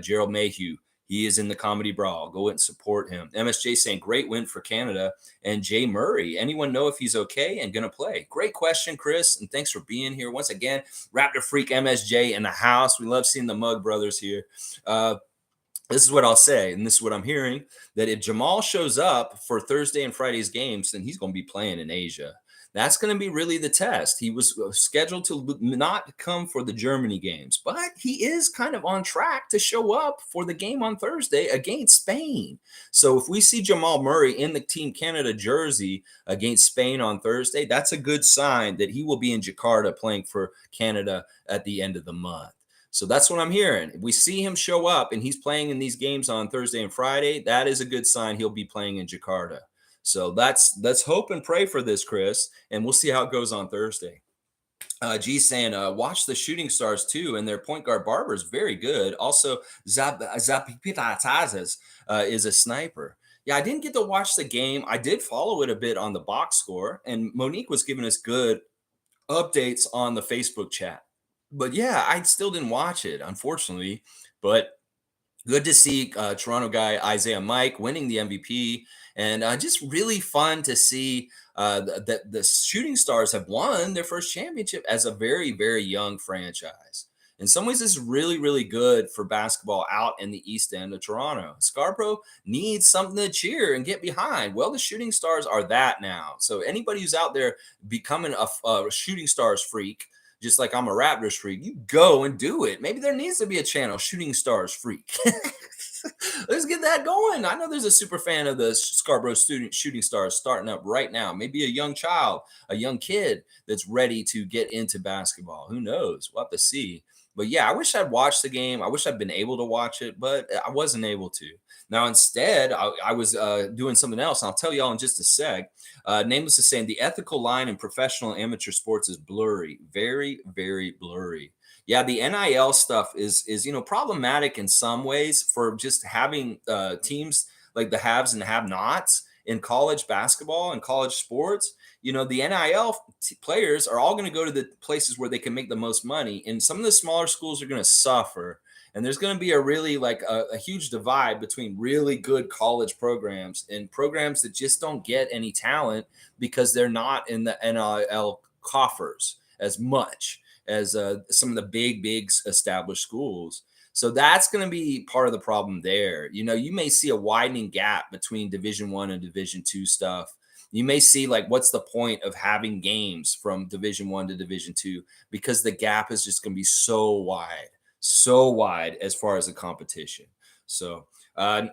Gerald Mayhew. He is in the Comedy Brawl. Go and support him. MSJ saying great win for Canada. And Jay Murray. Anyone know if he's okay and going to play? Great question, Chris. And thanks for being here once again. Raptor Freak MSJ in the house. We love seeing the Mug Brothers here. This is what I'll say, and this is what I'm hearing, that if Jamal shows up for Thursday and Friday's games, then he's going to be playing in Asia. That's going to be really the test. He was scheduled to not come for the Germany games, but he is kind of on track to show up for the game on Thursday against Spain. So if we see Jamal Murray in the Team Canada jersey against Spain on Thursday, that's a good sign that he will be in Jakarta playing for Canada at the end of the month. So that's what I'm hearing. If we see him show up and he's playing in these games on Thursday and Friday, that is a good sign he'll be playing in Jakarta. So let's hope and pray for this, Chris, and we'll see how it goes on Thursday. G saying, watch the Shooting Stars too, and their point guard Barber is very good. Also, Zapipitazes is a sniper. Yeah, I didn't get to watch the game. I did follow it a bit on the box score, and Monique was giving us good updates on the Facebook chat. But yeah, I still didn't watch it, unfortunately. But good to see Toronto guy Isaiah Mike winning the MVP, and just really fun to see that the Shooting Stars have won their first championship as a very, very young franchise. In some ways, this is really, really good for basketball out in the East End of Toronto. Scarborough needs something to cheer and get behind. Well, the Shooting Stars are that now. So anybody who's out there becoming a Shooting Stars freak, just like I'm a Raptors freak, you go and do it. Maybe there needs to be a channel, Shooting Stars Freak. Let's get that going. I know there's a super fan of the Scarborough student Shooting Stars starting up right now. Maybe a young child, a young kid that's ready to get into basketball. Who knows? We'll have to see. But yeah, I wish I'd watched the game. I wish I'd been able to watch it, but I wasn't able to. Now, instead, I was doing something else. And I'll tell y'all in just a sec. Nameless is saying the ethical line in professional and amateur sports is blurry, very, very blurry. Yeah, the NIL stuff is problematic in some ways for just having teams like the haves and have-nots in college basketball and college sports. The NIL players are all going to go to the places where they can make the most money, and some of the smaller schools are going to suffer. And there's going to be a really a huge divide between really good college programs and programs that just don't get any talent because they're not in the NIL coffers as much as some of the big established schools. So that's going to be part of the problem there. You may see a widening gap between Division I and Division II stuff. You may see what's the point of having games from Division I to Division II, because the gap is just going to be so wide as far as the competition. So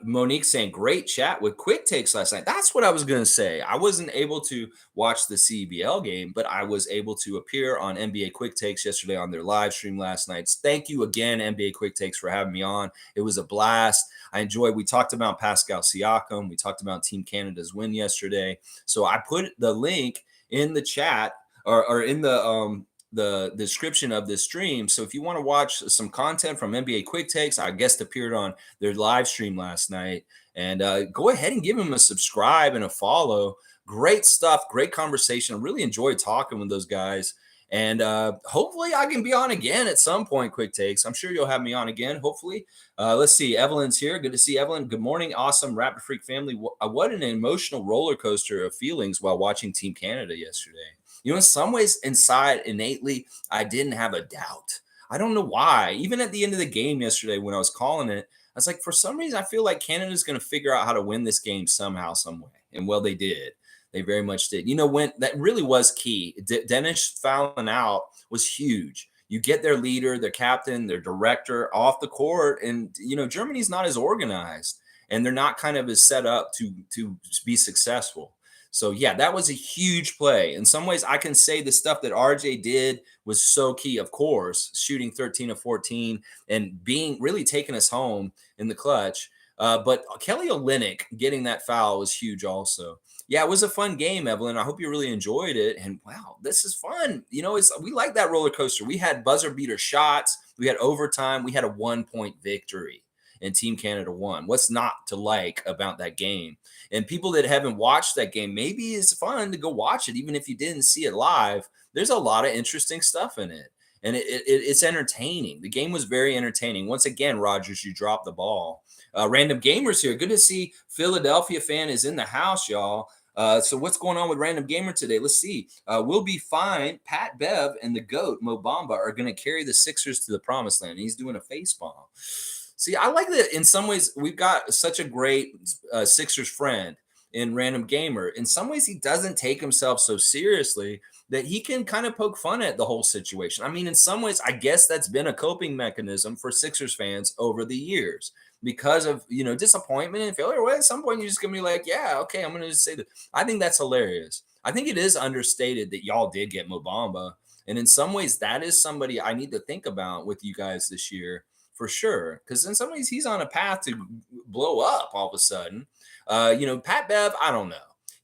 Monique saying great chat with quick takes last night. That's what I was going to say. I wasn't able to watch the CBL game, but I was able to appear on NBA Quick Takes yesterday on their live stream last night. Thank you again, NBA Quick Takes, for having me on. It was a blast. I enjoyed. We talked about Pascal Siakam. We talked about Team Canada's win yesterday. So I put the link in the chat or in the description of this stream. So if you want to watch some content from NBA Quick Takes, I guest appeared on their live stream last night, and go ahead and give them a subscribe and a follow. Great stuff, great conversation. I really enjoyed talking with those guys, and hopefully I can be on again at some point. Quick Takes, I'm sure you'll have me on again, hopefully. Let's see, Evelyn's here. Good to see Evelyn. Good morning, awesome Raptor Freak family. What an emotional roller coaster of feelings while watching Team Canada yesterday. In some ways, inside, innately, I didn't have a doubt. I don't know why. Even at the end of the game yesterday when I was calling it, I was like, for some reason, I feel like Canada's going to figure out how to win this game somehow, some way. And well, they did. They very much did. When that really was key. Dennis fouling out was huge. You get their leader, their captain, their director off the court, and Germany's not as organized, and they're not kind of as set up to be successful. So yeah, that was a huge play. In some ways, I can say the stuff that RJ did was so key. Of course, shooting 13 of 14 and being really taking us home in the clutch. But Kelly Olynyk getting that foul was huge also. Yeah, it was a fun game, Evelyn. I hope you really enjoyed it. And wow, this is fun. We like that roller coaster. We had buzzer beater shots, we had overtime, we had a 1-point victory, and Team Canada won. What's not to like about that game? And people that haven't watched that game, maybe it's fun to go watch it, even if you didn't see it live. There's a lot of interesting stuff in it, and it's entertaining. The game was very entertaining. Once again, Rogers, you dropped the ball. Random Gamers here. Good to see Philadelphia fan is in the house, y'all. So what's going on with Random Gamer today? Let's see. We'll be fine. Pat Bev and the GOAT, Mo Bamba, are going to carry the Sixers to the promised land. He's doing a face palm. See, I like that in some ways we've got such a great Sixers friend in Random Gamer. In some ways, he doesn't take himself so seriously that he can kind of poke fun at the whole situation. I mean, in some ways, I guess that's been a coping mechanism for Sixers fans over the years because of, disappointment and failure. Well, at some point, you're just going to be like, yeah, okay, I'm going to just say that. I think that's hilarious. I think it is understated that y'all did get Mo Bamba. And in some ways, that is somebody I need to think about with you guys this year for sure. Because in some ways, he's on a path to blow up all of a sudden. Pat Bev, I don't know.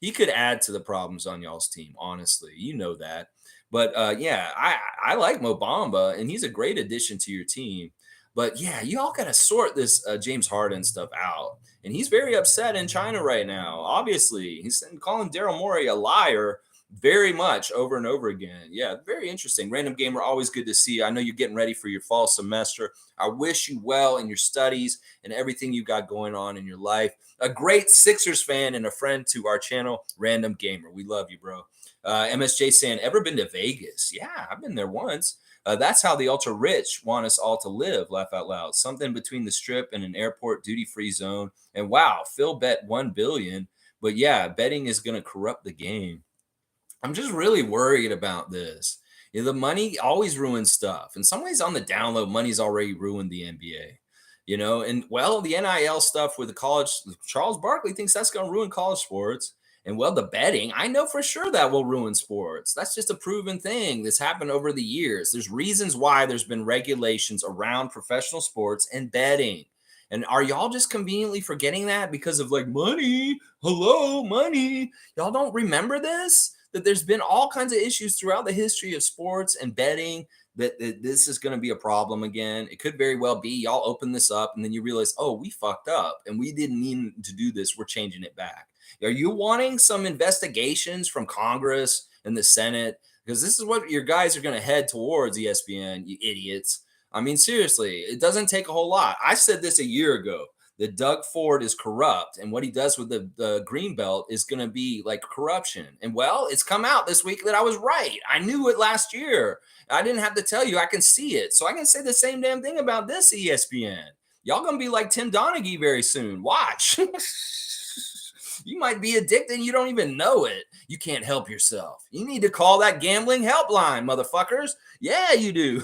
He could add to the problems on y'all's team, honestly. You know that. But yeah, I like Mo Bamba, and he's a great addition to your team. But yeah, you all got to sort this James Harden stuff out. And he's very upset in China right now. Obviously, he's calling Daryl Morey a liar very much over and over again. Yeah, very interesting. Random Gamer, always good to see you. I know you're getting ready for your fall semester. I wish you well in your studies and everything you got going on in your life. A great Sixers fan and a friend to our channel, Random Gamer. We love you, bro. MSJ saying, ever been to Vegas? Yeah, I've been there once. That's how the ultra rich want us all to live. Laugh out loud. Something between the strip and an airport duty-free zone. And wow, Phil bet $1 billion. But yeah, betting is going to corrupt the game. I'm just really worried about this. The money always ruins stuff. In some ways, on the download, money's already ruined the NBA. And well, the NIL stuff with the college, Charles Barkley thinks that's going to ruin college sports. And well, the betting, I know for sure that will ruin sports. That's just a proven thing that's happened over the years. There's reasons why there's been regulations around professional sports and betting. And are y'all just conveniently forgetting that because of like money? Hello, money. Y'all don't remember this? That there's been all kinds of issues throughout the history of sports and betting that this is going to be a problem again. It could very well be y'all open this up and then you realize, oh, we fucked up and we didn't mean to do this. We're changing it back. Are you wanting some investigations from Congress and the Senate? Because this is what your guys are going to head towards, ESPN, you idiots. I mean, seriously, it doesn't take a whole lot. I said this a year ago, that Doug Ford is corrupt, and what he does with the green belt is going to be like corruption. And well, it's come out this week that I was right. I knew it last year. I didn't have to tell you. I can see it. So I can say the same damn thing about this, ESPN. Y'all going to be like Tim Donaghy very soon. Watch. You might be addicted and you don't even know it. You can't help yourself. You need to call that gambling helpline, motherfuckers. Yeah, you do.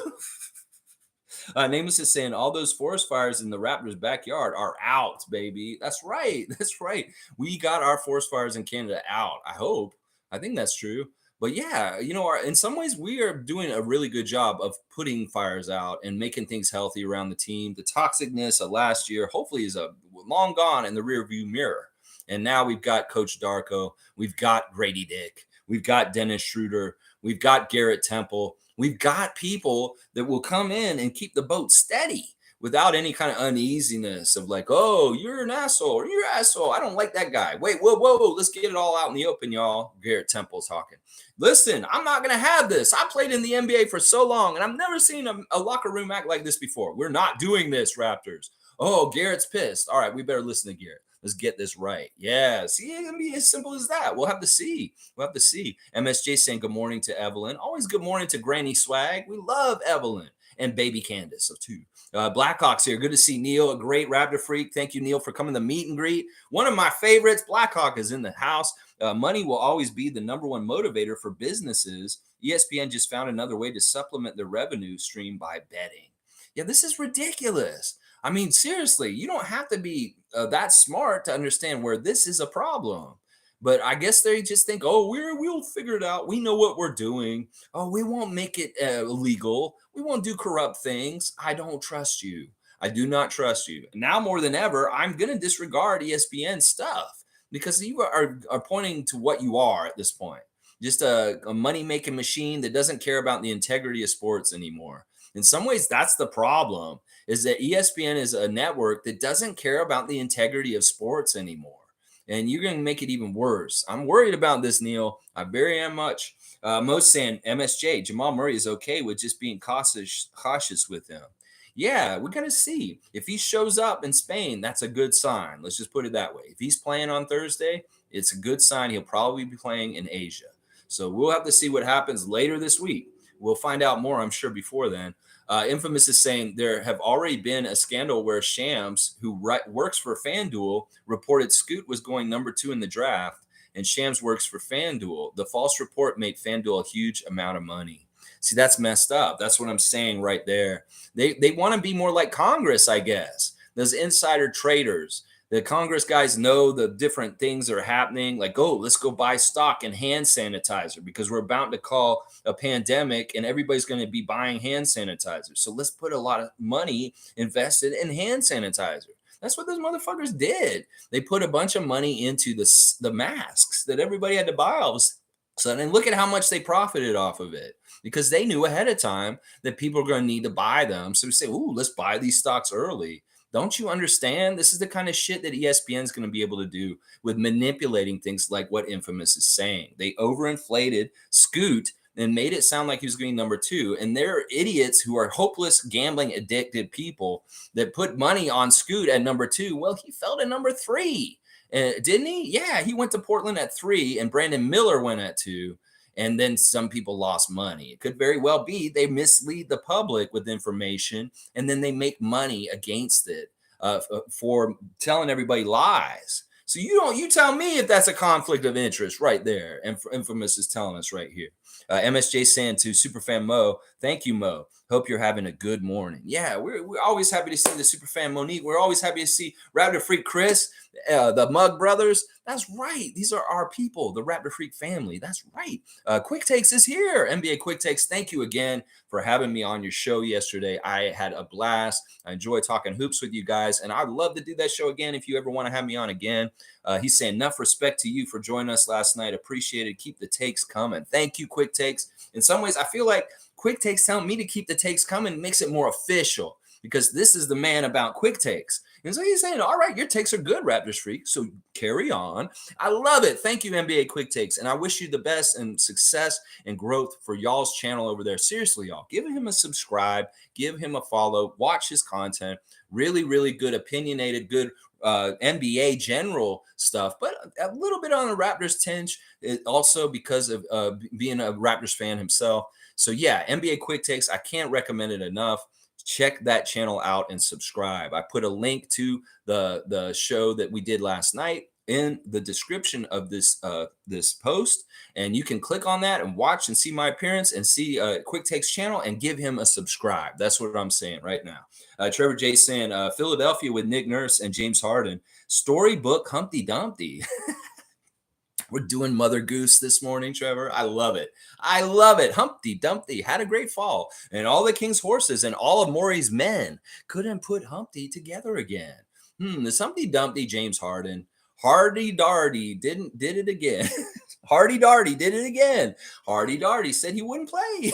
Nameless is saying all those forest fires in the Raptors' backyard are out, baby. That's right. That's right. We got our forest fires in Canada out. I hope. I think that's true. But yeah, in some ways, we are doing a really good job of putting fires out and making things healthy around the team. The toxicness of last year, hopefully, is long gone in the rearview mirror. And now we've got Coach Darko. We've got Grady Dick. We've got Dennis Schroeder. We've got Garrett Temple. We've got people that will come in and keep the boat steady without any kind of uneasiness of like, oh, you're an asshole or you're an asshole. I don't like that guy. Wait, whoa. Let's get it all out in the open, y'all. Garrett Temple's talking. Listen, I'm not going to have this. I played in the NBA for so long, and I've never seen a locker room act like this before. We're not doing this, Raptors. Oh, Garrett's pissed. All right, we better listen to Garrett. Let's get this right. Yeah. See, it's going to be as simple as that. We'll have to see. We'll have to see. MSJ saying good morning to Evelyn. Always good morning to Granny Swag. We love Evelyn. and baby Candace. So 2. Blackhawks here. Good to see Neil, a great Raptor freak. Thank you, Neil, for coming to meet and greet. One of my favorites. Blackhawk is in the house. Money will always be the number one motivator for businesses. ESPN just found another way to supplement their revenue stream by betting. Yeah, this is ridiculous. I mean, seriously, you don't have to be that smart to understand where this is a problem. But I guess they just think, oh, we'll figure it out. We know what we're doing. Oh, we won't make it illegal. We won't do corrupt things. I don't trust you. I do not trust you. Now more than ever, I'm going to disregard ESPN stuff because you are pointing to what you are at this point. Just a money-making machine that doesn't care about the integrity of sports anymore. In some ways, that's the problem, is that ESPN is a network that doesn't care about the integrity of sports anymore. And you're going to make it even worse. I'm worried about this, Neil. I very am much. Most saying MSJ, Jamal Murray is okay with just being cautious with him. Yeah, we got to see. If he shows up in Spain, that's a good sign. Let's just put it that way. If he's playing on Thursday, it's a good sign he'll probably be playing in Asia. So we'll have to see what happens later this week. We'll find out more, I'm sure, before then. Infamous is saying there have already been a scandal where Shams, who works for FanDuel, reported Scoot was going number 2 in the draft, and Shams works for FanDuel. The false report made FanDuel a huge amount of money. See, that's messed up. That's what I'm saying right there. They want to be more like Congress, I guess. Those insider traders. The Congress guys know the different things that are happening. Like, oh, let's go buy stock in hand sanitizer because we're about to call a pandemic and everybody's going to be buying hand sanitizer. So let's put a lot of money invested in hand sanitizer. That's what those motherfuckers did. They put a bunch of money into the masks that everybody had to buy all of a sudden. And look at how much they profited off of it because they knew ahead of time that people are going to need to buy them. So we say, ooh, let's buy these stocks early. Don't you understand? This is the kind of shit that ESPN is going to be able to do with manipulating things like what Infamous is saying. They overinflated Scoot and made it sound like he was getting number 2. And they're idiots who are hopeless, gambling, addicted people that put money on Scoot at number 2. Well, he fell to number 3. Didn't he? Yeah, he went to Portland at 3 and Brandon Miller went at 2. And then some people lost money. It could very well be they mislead the public with information and then they make money against it for telling everybody lies. So you tell me if that's a conflict of interest right there. And Infamous is telling us right here. MSJ saying to Superfan Mo, thank you, Mo. Hope you're having a good morning. Yeah, we're always happy to see the Superfan Monique. We're always happy to see Raptor Freak Chris, the Mug Brothers. That's right. These are our people, the Raptor Freak family. That's right. Quick Takes is here. NBA Quick Takes, thank you again for having me on your show yesterday. I had a blast. I enjoy talking hoops with you guys, and I'd love to do that show again if you ever want to have me on again. He's saying, enough respect to you for joining us last night. Appreciate it. Keep the takes coming. Thank you, Quick Takes. In some ways, I feel like Quick Takes telling me to keep the takes coming makes it more official because this is the man about Quick Takes. And so he's saying, all right, your takes are good, Raptors Freak, so carry on. I love it. Thank you, NBA Quick Takes. And I wish you the best and success and growth for y'all's channel over there. Seriously, y'all, give him a subscribe, give him a follow, watch his content. Really, really good, opinionated, good NBA general stuff, but a little bit on the Raptors tinge, also because of being a Raptors fan himself. So yeah, NBA Quick Takes, I can't recommend it enough. Check that channel out and subscribe. I put a link to the show that we did last night in the description of this post, and you can click on that and watch and see my appearance and see Quick Takes channel and give him a subscribe. That's what I'm saying right now. Trevor Jay saying Philadelphia with Nick Nurse and James Harden, storybook Humpty Dumpty. We're doing Mother Goose this morning, Trevor. I love it. I love it. Humpty Dumpty had a great fall, and all the king's horses and all of Maury's men couldn't put Humpty together again. This Humpty Dumpty James Harden. Hardy Darty did it again. Hardy Darty did it again. Hardy Darty said he wouldn't play.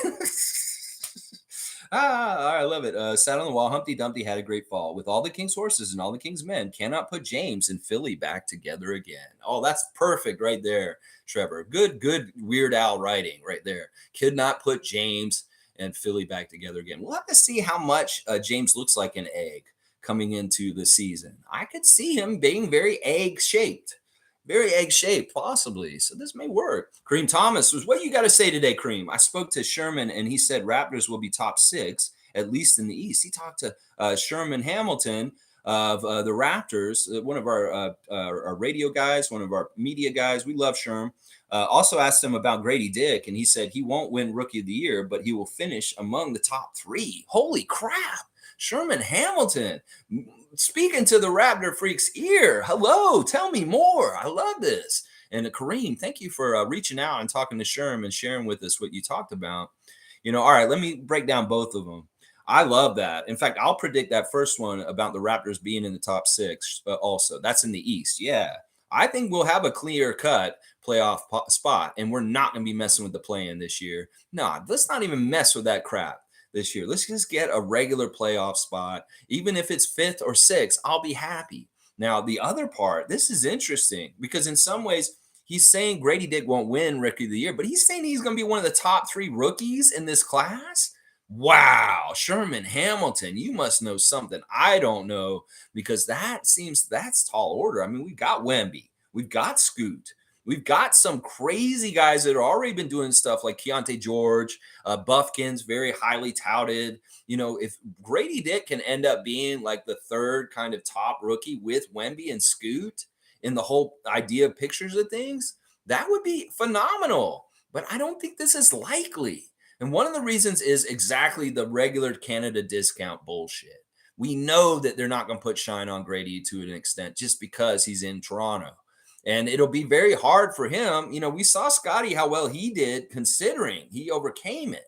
I love it. Sat on the wall. Humpty Dumpty had a great fall. With all the king's horses and all the king's men, cannot put James and Philly back together again. Oh, that's perfect right there, Trevor. Good Weird Al writing right there. Could not put James and Philly back together again. We'll have to see how much James looks like an egg coming into the season. I could see him being very egg-shaped. Very egg-shaped, possibly. So this may work. Kareem Thomas was, what you got to say today, Kareem? I spoke to Sherman, and he said Raptors will be top 6 at least in the East. He talked to Sherman Hamilton of the Raptors, one of our radio guys, one of our media guys. We love Sherm. Also asked him about Grady Dick, and he said he won't win Rookie of the Year, but he will finish among the top 3. Holy crap! Sherman Hamilton speaking to the Raptor Freaks ear. Hello, tell me more. I love this. And Kareem, thank you for reaching out and talking to Sherm and sharing with us what you talked about. All right, let me break down both of them. I love that. In fact, I'll predict that first one about the Raptors being in the top 6 also. That's in the East. Yeah. I think we'll have a clear-cut playoff spot, and we're not going to be messing with the play-in this year. No, let's not even mess with that crap this year. Let's just get a regular playoff spot. Even if it's 5th or 6th, I'll be happy. Now, the other part, this is interesting because in some ways, he's saying Grady Dick won't win Rookie of the Year, but he's saying he's going to be one of the top 3 rookies in this class. Wow, Sherman Hamilton, you must know something I don't know, because that's tall order. I mean, we've got Wemby, we've got Scoot, we've got some crazy guys that have already been doing stuff like Keontae George, Buffkins, very highly touted. If Grady Dick can end up being like the 3rd kind of top rookie with Wemby and Scoot in the whole idea of pictures of things, that would be phenomenal. But I don't think this is likely. And one of the reasons is exactly the regular Canada discount bullshit. We know that they're not going to put shine on Grady to an extent just because he's in Toronto. And it'll be very hard for him. We saw Scottie, how well he did considering he overcame it.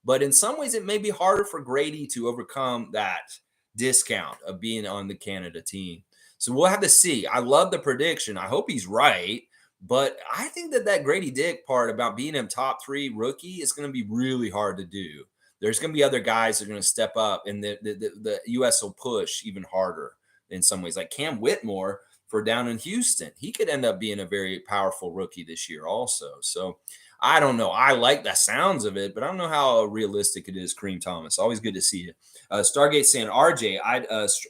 But in some ways, it may be harder for Grady to overcome that discount of being on the Canada team. So we'll have to see. I love the prediction. I hope he's right. But I think that Grady Dick part about being a top 3 rookie is going to be really hard to do. There's going to be other guys that are going to step up, and the U.S. will push even harder in some ways. Like Cam Whitmore for down in Houston. He could end up being a very powerful rookie this year also. So I don't know. I like the sounds of it, but I don't know how realistic it is, Kareem Thomas. Always good to see you. Stargate saying RJ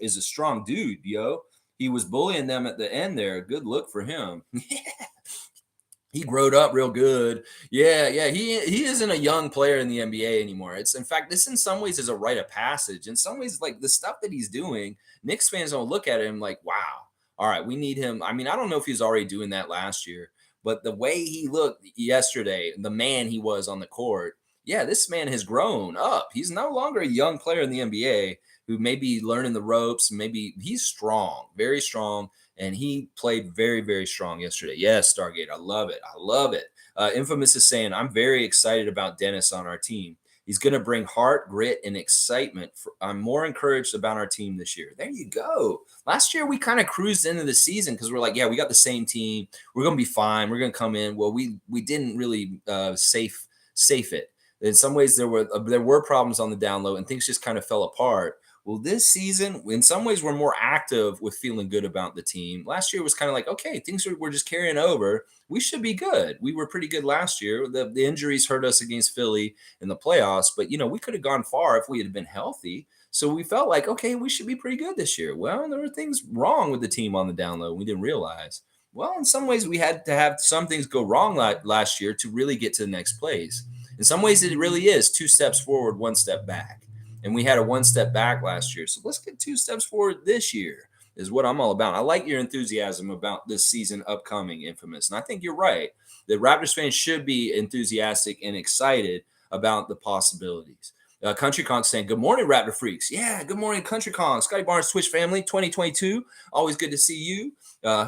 is a strong dude, yo. He was bullying them at the end there. Good look for him. He growed up real good. Yeah. He isn't a young player in the NBA anymore. It's, in fact, this in some ways is a rite of passage. In some ways, like the stuff that he's doing, Knicks fans don't look at him like, wow, all right, we need him. I mean, I don't know if he's already doing that last year, but the way he looked yesterday, the man he was on the court, yeah, this man has grown up. He's no longer a young player in the NBA who may be learning the ropes. Maybe he's strong, very strong. And he played very, very strong yesterday. Yes, Stargate. I love it. I love it. Infamous is saying, I'm very excited about Dennis on our team. He's going to bring heart, grit, and excitement. I'm more encouraged about our team this year. There you go. Last year, we kind of cruised into the season because we're like, yeah, we got the same team. We're going to be fine. We're going to come in. Well, we didn't really safe it. In some ways, there were problems on the down low, and things just kind of fell apart. Well, this season, in some ways, we're more active with feeling good about the team. Last year was kind of like, okay, things we're just carrying over. We should be good. We were pretty good last year. The injuries hurt us against Philly in the playoffs, but, we could have gone far if we had been healthy. So we felt like, okay, we should be pretty good this year. Well, there were things wrong with the team on the down low. We didn't realize. Well, in some ways, we had to have some things go wrong last year to really get to the next place. In some ways, it really is 2 steps forward, 1 step back. And we had a 1 step back last year. So let's get 2 steps forward this year is what I'm all about. I like your enthusiasm about this season upcoming, Infamous. And I think you're right. The Raptors fans should be enthusiastic and excited about the possibilities. Country Kong saying, good morning, Raptor Freaks. Yeah, good morning, Country Kong. Scottie Barnes, Twitch family, 2022. Always good to see you.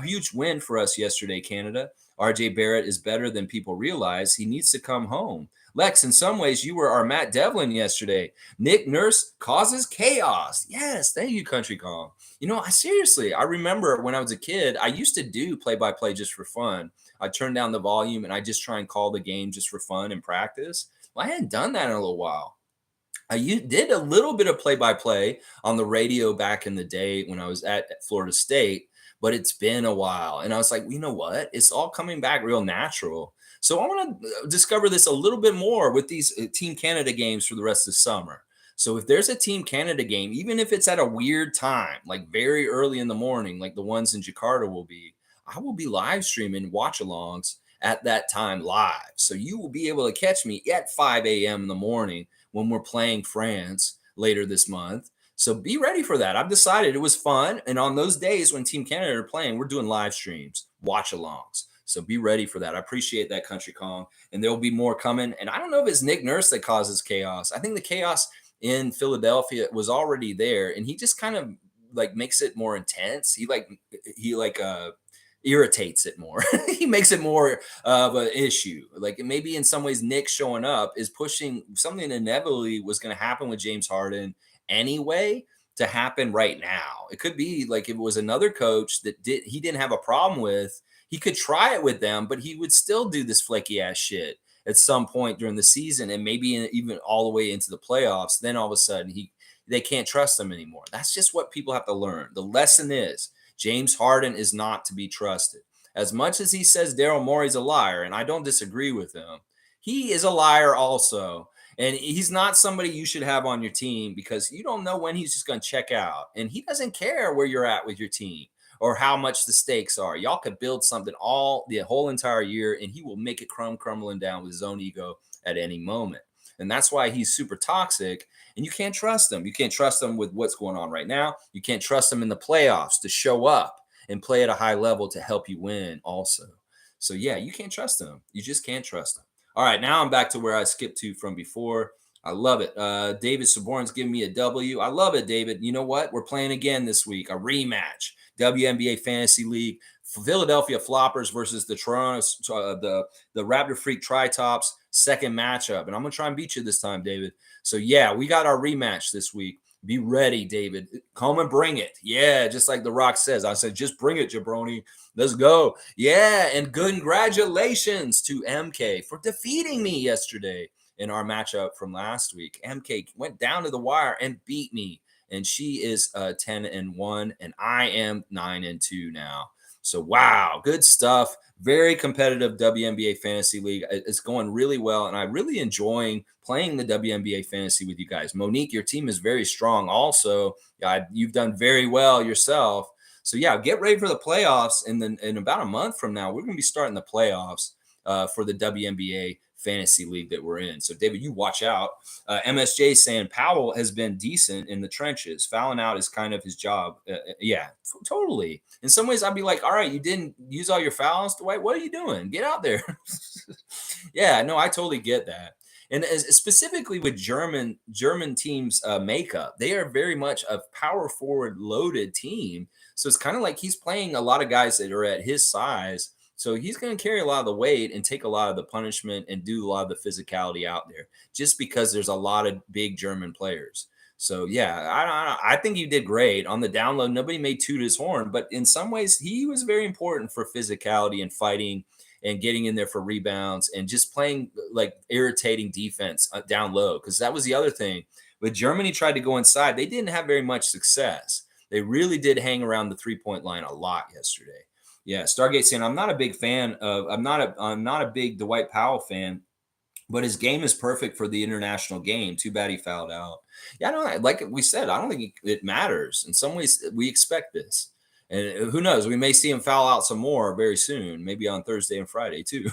Huge win for us yesterday, Canada. RJ Barrett is better than people realize. He needs to come home. Lex, in some ways, you were our Matt Devlin yesterday. Nick Nurse causes chaos. Yes, thank you, Country Kong. I remember when I was a kid, I used to do play-by-play just for fun. I turned down the volume, and I just try and call the game just for fun and practice. Well, I hadn't done that in a little while. I did a little bit of play-by-play on the radio back in the day when I was at Florida State, but it's been a while. And I was like, you know what? It's all coming back real natural. So I want to discover this a little bit more with these Team Canada games for the rest of the summer. So if there's a Team Canada game, even if it's at a weird time, like very early in the morning, like the ones in Jakarta will be, I will be live streaming watch-alongs at that time live. So you will be able to catch me at 5 a.m. in the morning when we're playing France. later this month. So be ready for that. I've decided it was fun. And on those days when Team Canada are playing, we're doing live streams, watch alongs. So be ready for that. I appreciate that, Country Kong. And there will be more coming. And I don't know if it's Nick Nurse that causes chaos. I think the chaos in Philadelphia was already there. And he just kind of like makes it more intense. He irritates it more. He makes it more of an issue. Like maybe in some ways, Nick showing up is pushing something that inevitably was going to happen with James Harden anyway to happen right now. It could be like if it was another coach that he didn't have a problem with, he could try it with them, but he would still do this flaky ass shit at some point during the season and maybe even all the way into the playoffs. Then all of a sudden they can't trust him anymore. That's just what people have to learn. The lesson is James Harden is not to be trusted. As much as he says Daryl Morey's a liar, and I don't disagree with him, he is a liar also. And he's not somebody you should have on your team because you don't know when he's just going to check out. And he doesn't care where you're at with your team or how much the stakes are. Y'all could build something the whole entire year, and he will make it crumbling down with his own ego at any moment. And that's why he's super toxic, and you can't trust him. You can't trust him with what's going on right now. You can't trust him in the playoffs to show up and play at a high level to help you win also. So, yeah, you can't trust him. You just can't trust him. All right, now I'm back to where I skipped to from before. I love it. David Saborn's giving me a W. I love it, David. You know what? We're playing again this week, a rematch. WNBA Fantasy League, Philadelphia Floppers versus the the Raptor Freak Tri-Tops, second matchup. And I'm going to try and beat you this time, David. So, yeah, we got our rematch this week. Be ready, David. Come and bring it. Yeah, just like The Rock says. I said, just bring it, jabroni. Let's go. Yeah, and congratulations to MK for defeating me yesterday in our matchup from last week. MK went down to the wire and beat me, and she is 10-1, and I am 9-2 now. So, wow, good stuff. Very competitive WNBA Fantasy League. It's going really well, and I'm really enjoying playing the WNBA Fantasy with you guys. Monique, your team is very strong also. You've done very well yourself. So, yeah, get ready for the playoffs. And then in about a month from now, we're going to be starting the playoffs for the WNBA Fantasy League that we're in. So, David, you watch out. MSJ saying Powell has been decent in the trenches. Fouling out is kind of his job. Yeah, totally. In some ways, I'd be like, all right, you didn't use all your fouls, Dwight. What are you doing? Get out there. Yeah, no, I totally get that. And specifically with German teams' makeup, they are very much a power forward loaded team. So it's kind of like he's playing a lot of guys that are at his size. So he's going to carry a lot of the weight and take a lot of the punishment and do a lot of the physicality out there just because there's a lot of big German players. So, yeah, I think you did great. On the download, nobody may toot his horn, but in some ways, he was very important for physicality and fighting and getting in there for rebounds and just playing like irritating defense down low. Because that was the other thing. When Germany tried to go inside, they didn't have very much success. They really did hang around the three-point line a lot yesterday. Yeah, Stargate saying I'm not a big fan of I'm not a big Dwight Powell fan, but his game is perfect for the international game. Too bad he fouled out. Yeah, I don't like we said. I don't think it matters. In some ways, we expect this, and who knows? We may see him foul out some more very soon. Maybe on Thursday and Friday too.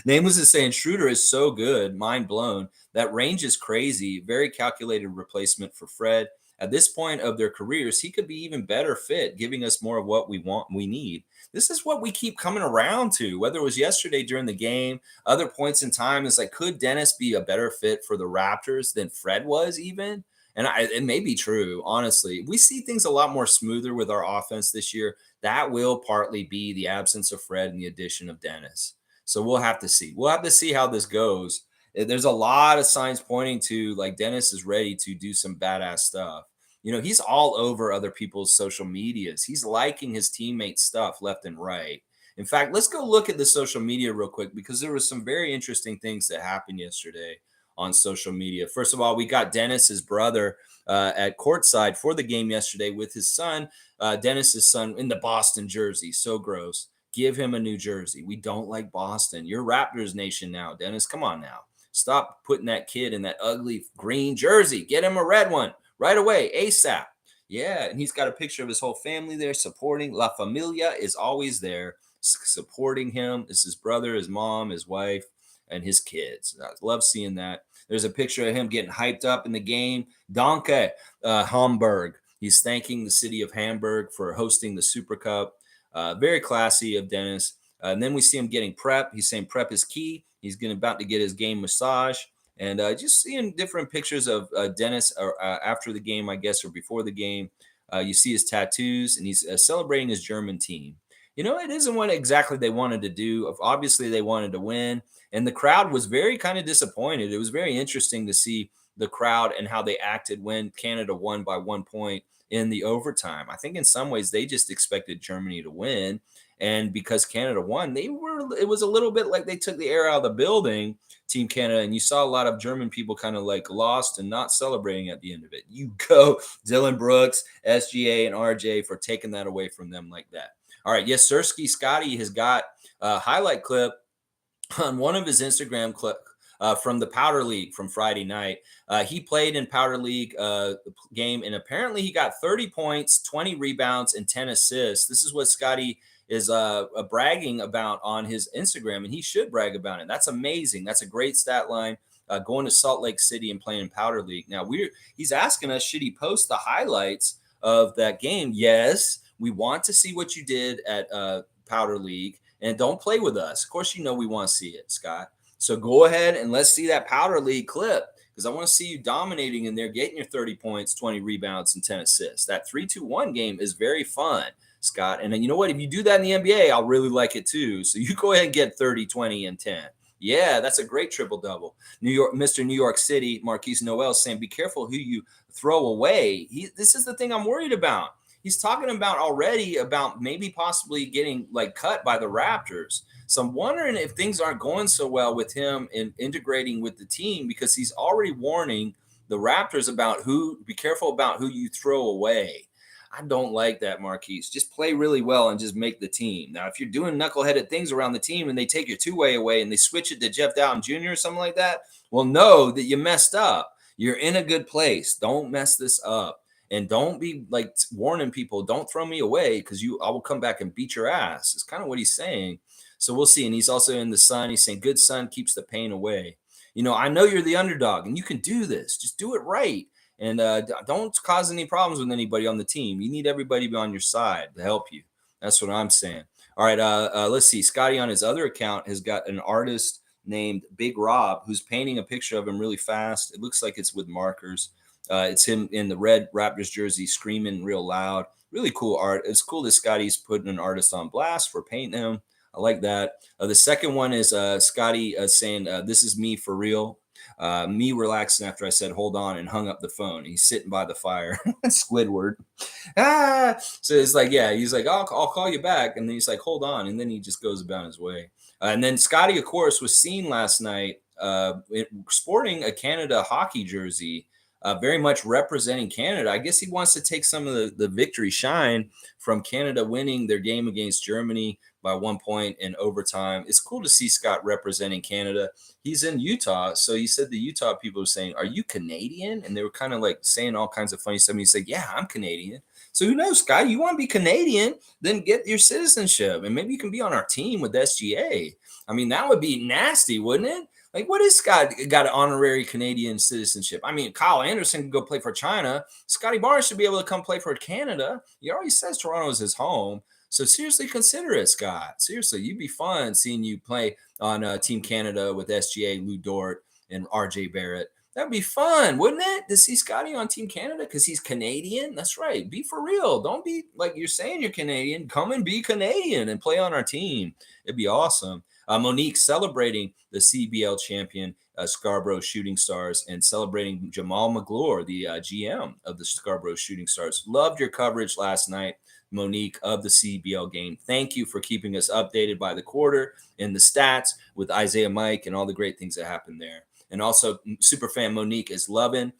Nameless is saying Schroeder is so good, mind blown. That range is crazy. Very calculated replacement for Fred. At this point of their careers, he could be even better fit, giving us more of what we need. This is what we keep coming around to, whether it was yesterday during the game, other points in time. It's like, could Dennis be a better fit for the Raptors than Fred was even? And it may be true, honestly. We see things a lot more smoother with our offense this year. That will partly be the absence of Fred and the addition of Dennis. So we'll have to see. We'll have to see how this goes. There's a lot of signs pointing to like Dennis is ready to do some badass stuff. You know, he's all over other people's social medias. He's liking his teammates' stuff left and right. In fact, let's go look at the social media real quick because there was some very interesting things that happened yesterday on social media. First of all, we got Dennis's brother at courtside for the game yesterday with his son, Dennis's son, in the Boston jersey. So gross. Give him a new jersey. We don't like Boston. You're Raptors Nation now, Dennis. Come on now. Stop putting that kid in that ugly green jersey. Get him a red one right away, ASAP. Yeah, and he's got a picture of his whole family there supporting. La Familia is always there supporting him. It's his brother, his mom, his wife, and his kids. I love seeing that. There's a picture of him getting hyped up in the game. Danke, Hamburg. He's thanking the city of Hamburg for hosting the SuperCup. Very classy of Dennis. And then we see him getting prep. He's saying prep is key. He's about to get his game massage. And just seeing different pictures of Dennis after the game, I guess, or before the game. You see his tattoos, and he's celebrating his German team. It isn't what exactly they wanted to do. Obviously, they wanted to win, and the crowd was very kind of disappointed. It was very interesting to see the crowd and how they acted when Canada won by 1 point in the overtime. I think in some ways they just expected Germany to win. And because Canada won, it was a little bit like they took the air out of the building, Team Canada. And you saw a lot of German people kind of like lost and not celebrating at the end of it. You go, Dylan Brooks, SGA, and RJ for taking that away from them like that. All right. Yes, Sirski Scottie has got a highlight clip on one of his Instagram clips from the Powder League from Friday night. He played in Powder League game, and apparently he got 30 points, 20 rebounds, and 10 assists. This is what Scottie is bragging about on his Instagram, and he should brag about it. That's amazing. That's a great stat line. Going to Salt Lake City and playing in Powder League. Now he's asking us, should he post the highlights of that game? Yes, we want to see what you did at Powder League, and don't play with us. Of course, we want to see it, Scott. So go ahead and let's see that Powder League clip, because I want to see you dominating in there, getting your 30 points, 20 rebounds, and 10 assists. That 3-2-1 game is very fun, Scott. And then you know what? If you do that in the NBA, I'll really like it too. So you go ahead and get 30, 20, and 10. Yeah, that's a great triple-double. Mr. New York City, Marquise Noel saying, be careful who you throw away. This is the thing I'm worried about. He's talking about maybe possibly getting like cut by the Raptors. So I'm wondering if things aren't going so well with him in integrating with the team, because he's already warning the Raptors about be careful about who you throw away. I don't like that, Marquise. Just play really well and just make the team. Now, if you're doing knuckleheaded things around the team and they take your two-way away and they switch it to Jeff Dowtin Jr. or something like that, well, know that you messed up. You're in a good place. Don't mess this up. And don't be like warning people, don't throw me away, because I will come back and beat your ass. It's kind of what he's saying. So we'll see. And he's also in the sun. He's saying good sun keeps the pain away. I know you're the underdog and you can do this. Just do it right. And don't cause any problems with anybody on the team. You need everybody to be on your side to help you. That's what I'm saying. All right. Let's see. Scottie on his other account has got an artist named Big Rob who's painting a picture of him really fast. It looks like it's with markers. It's him in the red Raptors jersey screaming real loud. Really cool art. It's cool that Scottie's putting an artist on blast for painting him. I like that. The second one is Scottie saying, this is me for real. Me relaxing after I said, hold on, and hung up the phone. He's sitting by the fire. Squidward. So it's like, yeah, he's like, I'll call you back. And then he's like, hold on. And then he just goes about his way. And then Scottie, of course, was seen last night sporting a Canada hockey jersey. Very much representing Canada. I guess he wants to take some of the victory shine from Canada winning their game against Germany by 1 point in overtime. It's cool to see Scott representing Canada. He's in Utah. So he said the Utah people were saying, are you Canadian? And they were kind of like saying all kinds of funny stuff. And he said, yeah, I'm Canadian. So who knows, Scott? You want to be Canadian, then get your citizenship. And maybe you can be on our team with SGA. I mean, that would be nasty, wouldn't it? Like, what is Scott got an honorary Canadian citizenship? I mean, Kyle Anderson can go play for China. Scottie Barnes should be able to come play for Canada. He already says Toronto is his home. So seriously, consider it, Scott. Seriously, you'd be fun seeing you play on Team Canada with SGA, Lou Dort, and RJ Barrett. That'd be fun, wouldn't it? To see Scottie on Team Canada because he's Canadian. That's right. Be for real. Don't be like you're saying you're Canadian. Come and be Canadian and play on our team. It'd be awesome. Monique celebrating the CBL champion Scarborough Shooting Stars and celebrating Jamal McGlure, the GM of the Scarborough Shooting Stars. Loved your coverage last night, Monique, of the CBL game. Thank you for keeping us updated by the quarter and the stats with Isaiah Mike and all the great things that happened there. And also, superfan Monique is loving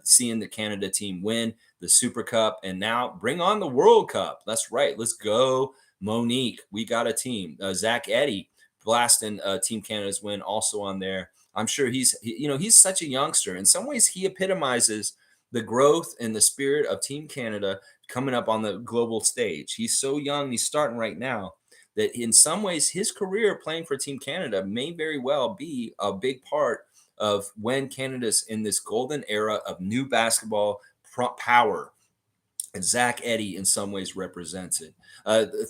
seeing the Canada team win the Super Cup and now bring on the World Cup. That's right. Let's go, Monique. We got a team. Zach Eddy blasting Team Canada's win also on there. I'm sure he's such a youngster. In some ways, he epitomizes the growth and the spirit of Team Canada coming up on the global stage. He's so young. He's starting right now that in some ways his career playing for Team Canada may very well be a big part of when Canada's in this golden era of new basketball power. And Zach Edey, in some ways, represents it.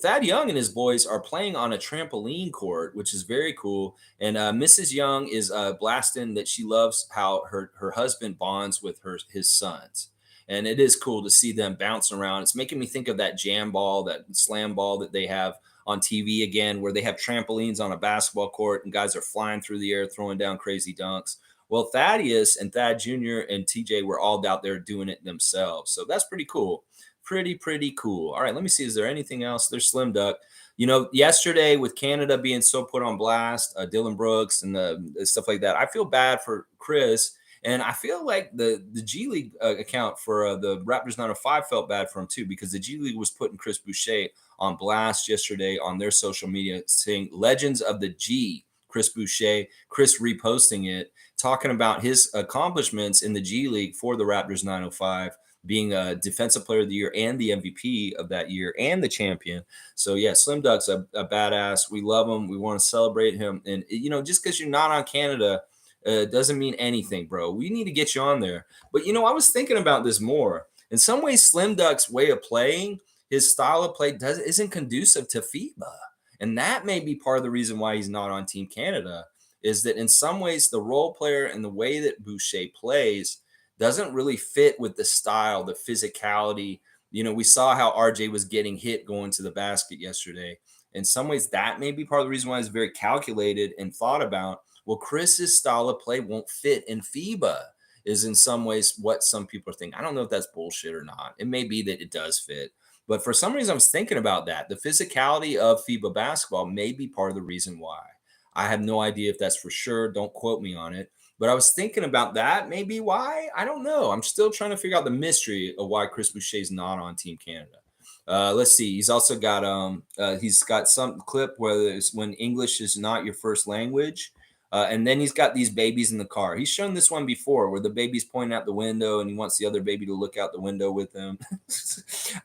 Thad Young and his boys are playing on a trampoline court, which is very cool. And Mrs. Young is blasting that she loves how her husband bonds with his sons. And it is cool to see them bouncing around. It's making me think of that jam ball, that slam ball that they have on TV again, where they have trampolines on a basketball court and guys are flying through the air, throwing down crazy dunks. Well, Thaddeus and Thad Jr. and TJ were all out there doing it themselves. So that's pretty cool. Pretty cool. All right, let me see. Is there anything else? There's Slim Duck. Yesterday with Canada being so put on blast, Dylan Brooks and the stuff like that, I feel bad for Chris. And I feel like the G League account for the Raptors 905 felt bad for him too, because the G League was putting Chris Boucher on blast yesterday on their social media, saying Legends of the G, Chris Boucher, Chris reposting it, talking about his accomplishments in the G League for the Raptors 905, being a defensive player of the year and the MVP of that year and the champion. So yeah, Slim Duck's a badass. We love him. We want to celebrate him. And just because you're not on Canada doesn't mean anything, bro. We need to get you on there. But I was thinking about this more. In some ways, Slim Duck's way of playing, his style of play isn't conducive to FIBA. And that may be part of the reason why he's not on Team Canada, is that in some ways the role player and the way that Boucher plays doesn't really fit with the style, the physicality. We saw how RJ was getting hit going to the basket yesterday. In some ways, that may be part of the reason why it's very calculated and thought about. Well, Chris's style of play won't fit in FIBA, is in some ways what some people are thinking. I don't know if that's bullshit or not. It may be that it does fit. But for some reason, I was thinking about that. The physicality of FIBA basketball may be part of the reason why. I have no idea if that's for sure. Don't quote me on it. But I was thinking about that. Maybe why? I don't know. I'm still trying to figure out the mystery of why Chris Boucher is not on Team Canada. Let's see. He's also got some clip where it's when English is not your first language. And then he's got these babies in the car. He's shown this one before where the baby's pointing out the window and he wants the other baby to look out the window with him.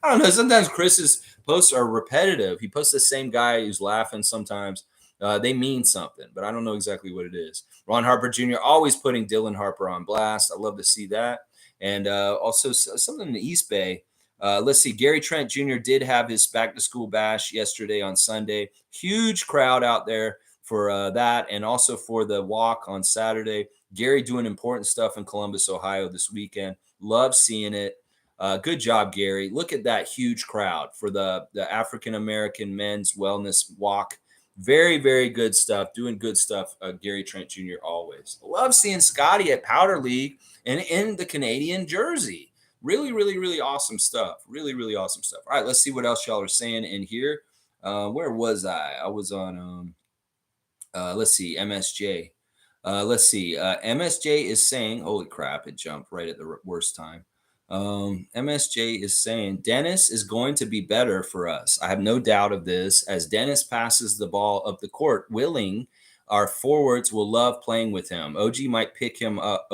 I don't know. Sometimes Chris's posts are repetitive. He posts the same guy who's laughing sometimes. They mean something, but I don't know exactly what it is. Ron Harper Jr. always putting Dylan Harper on blast. I love to see that. And also something in the East Bay. Let's see. Gary Trent Jr. did have his back to school bash yesterday on Sunday. Huge crowd out there for that, and also for the walk on Saturday. Gary doing important stuff in Columbus, Ohio this weekend. Love seeing it. Good job, Gary. Look at that huge crowd for the African-American men's wellness walk. Very, very good stuff. Doing good stuff, Gary Trent Jr. always. Love seeing Scottie at Powder League and in the Canadian jersey. Really, really, really awesome stuff. Really, really awesome stuff. All right, let's see what else y'all are saying in here. Where was I? I was on, let's see, MSJ. MSJ is saying, holy crap, it jumped right at the worst time. MSJ is saying Dennis is going to be better for us. I have no doubt of this. As Dennis passes the ball up the court, willing, our forwards will love playing with him. OG might pick him up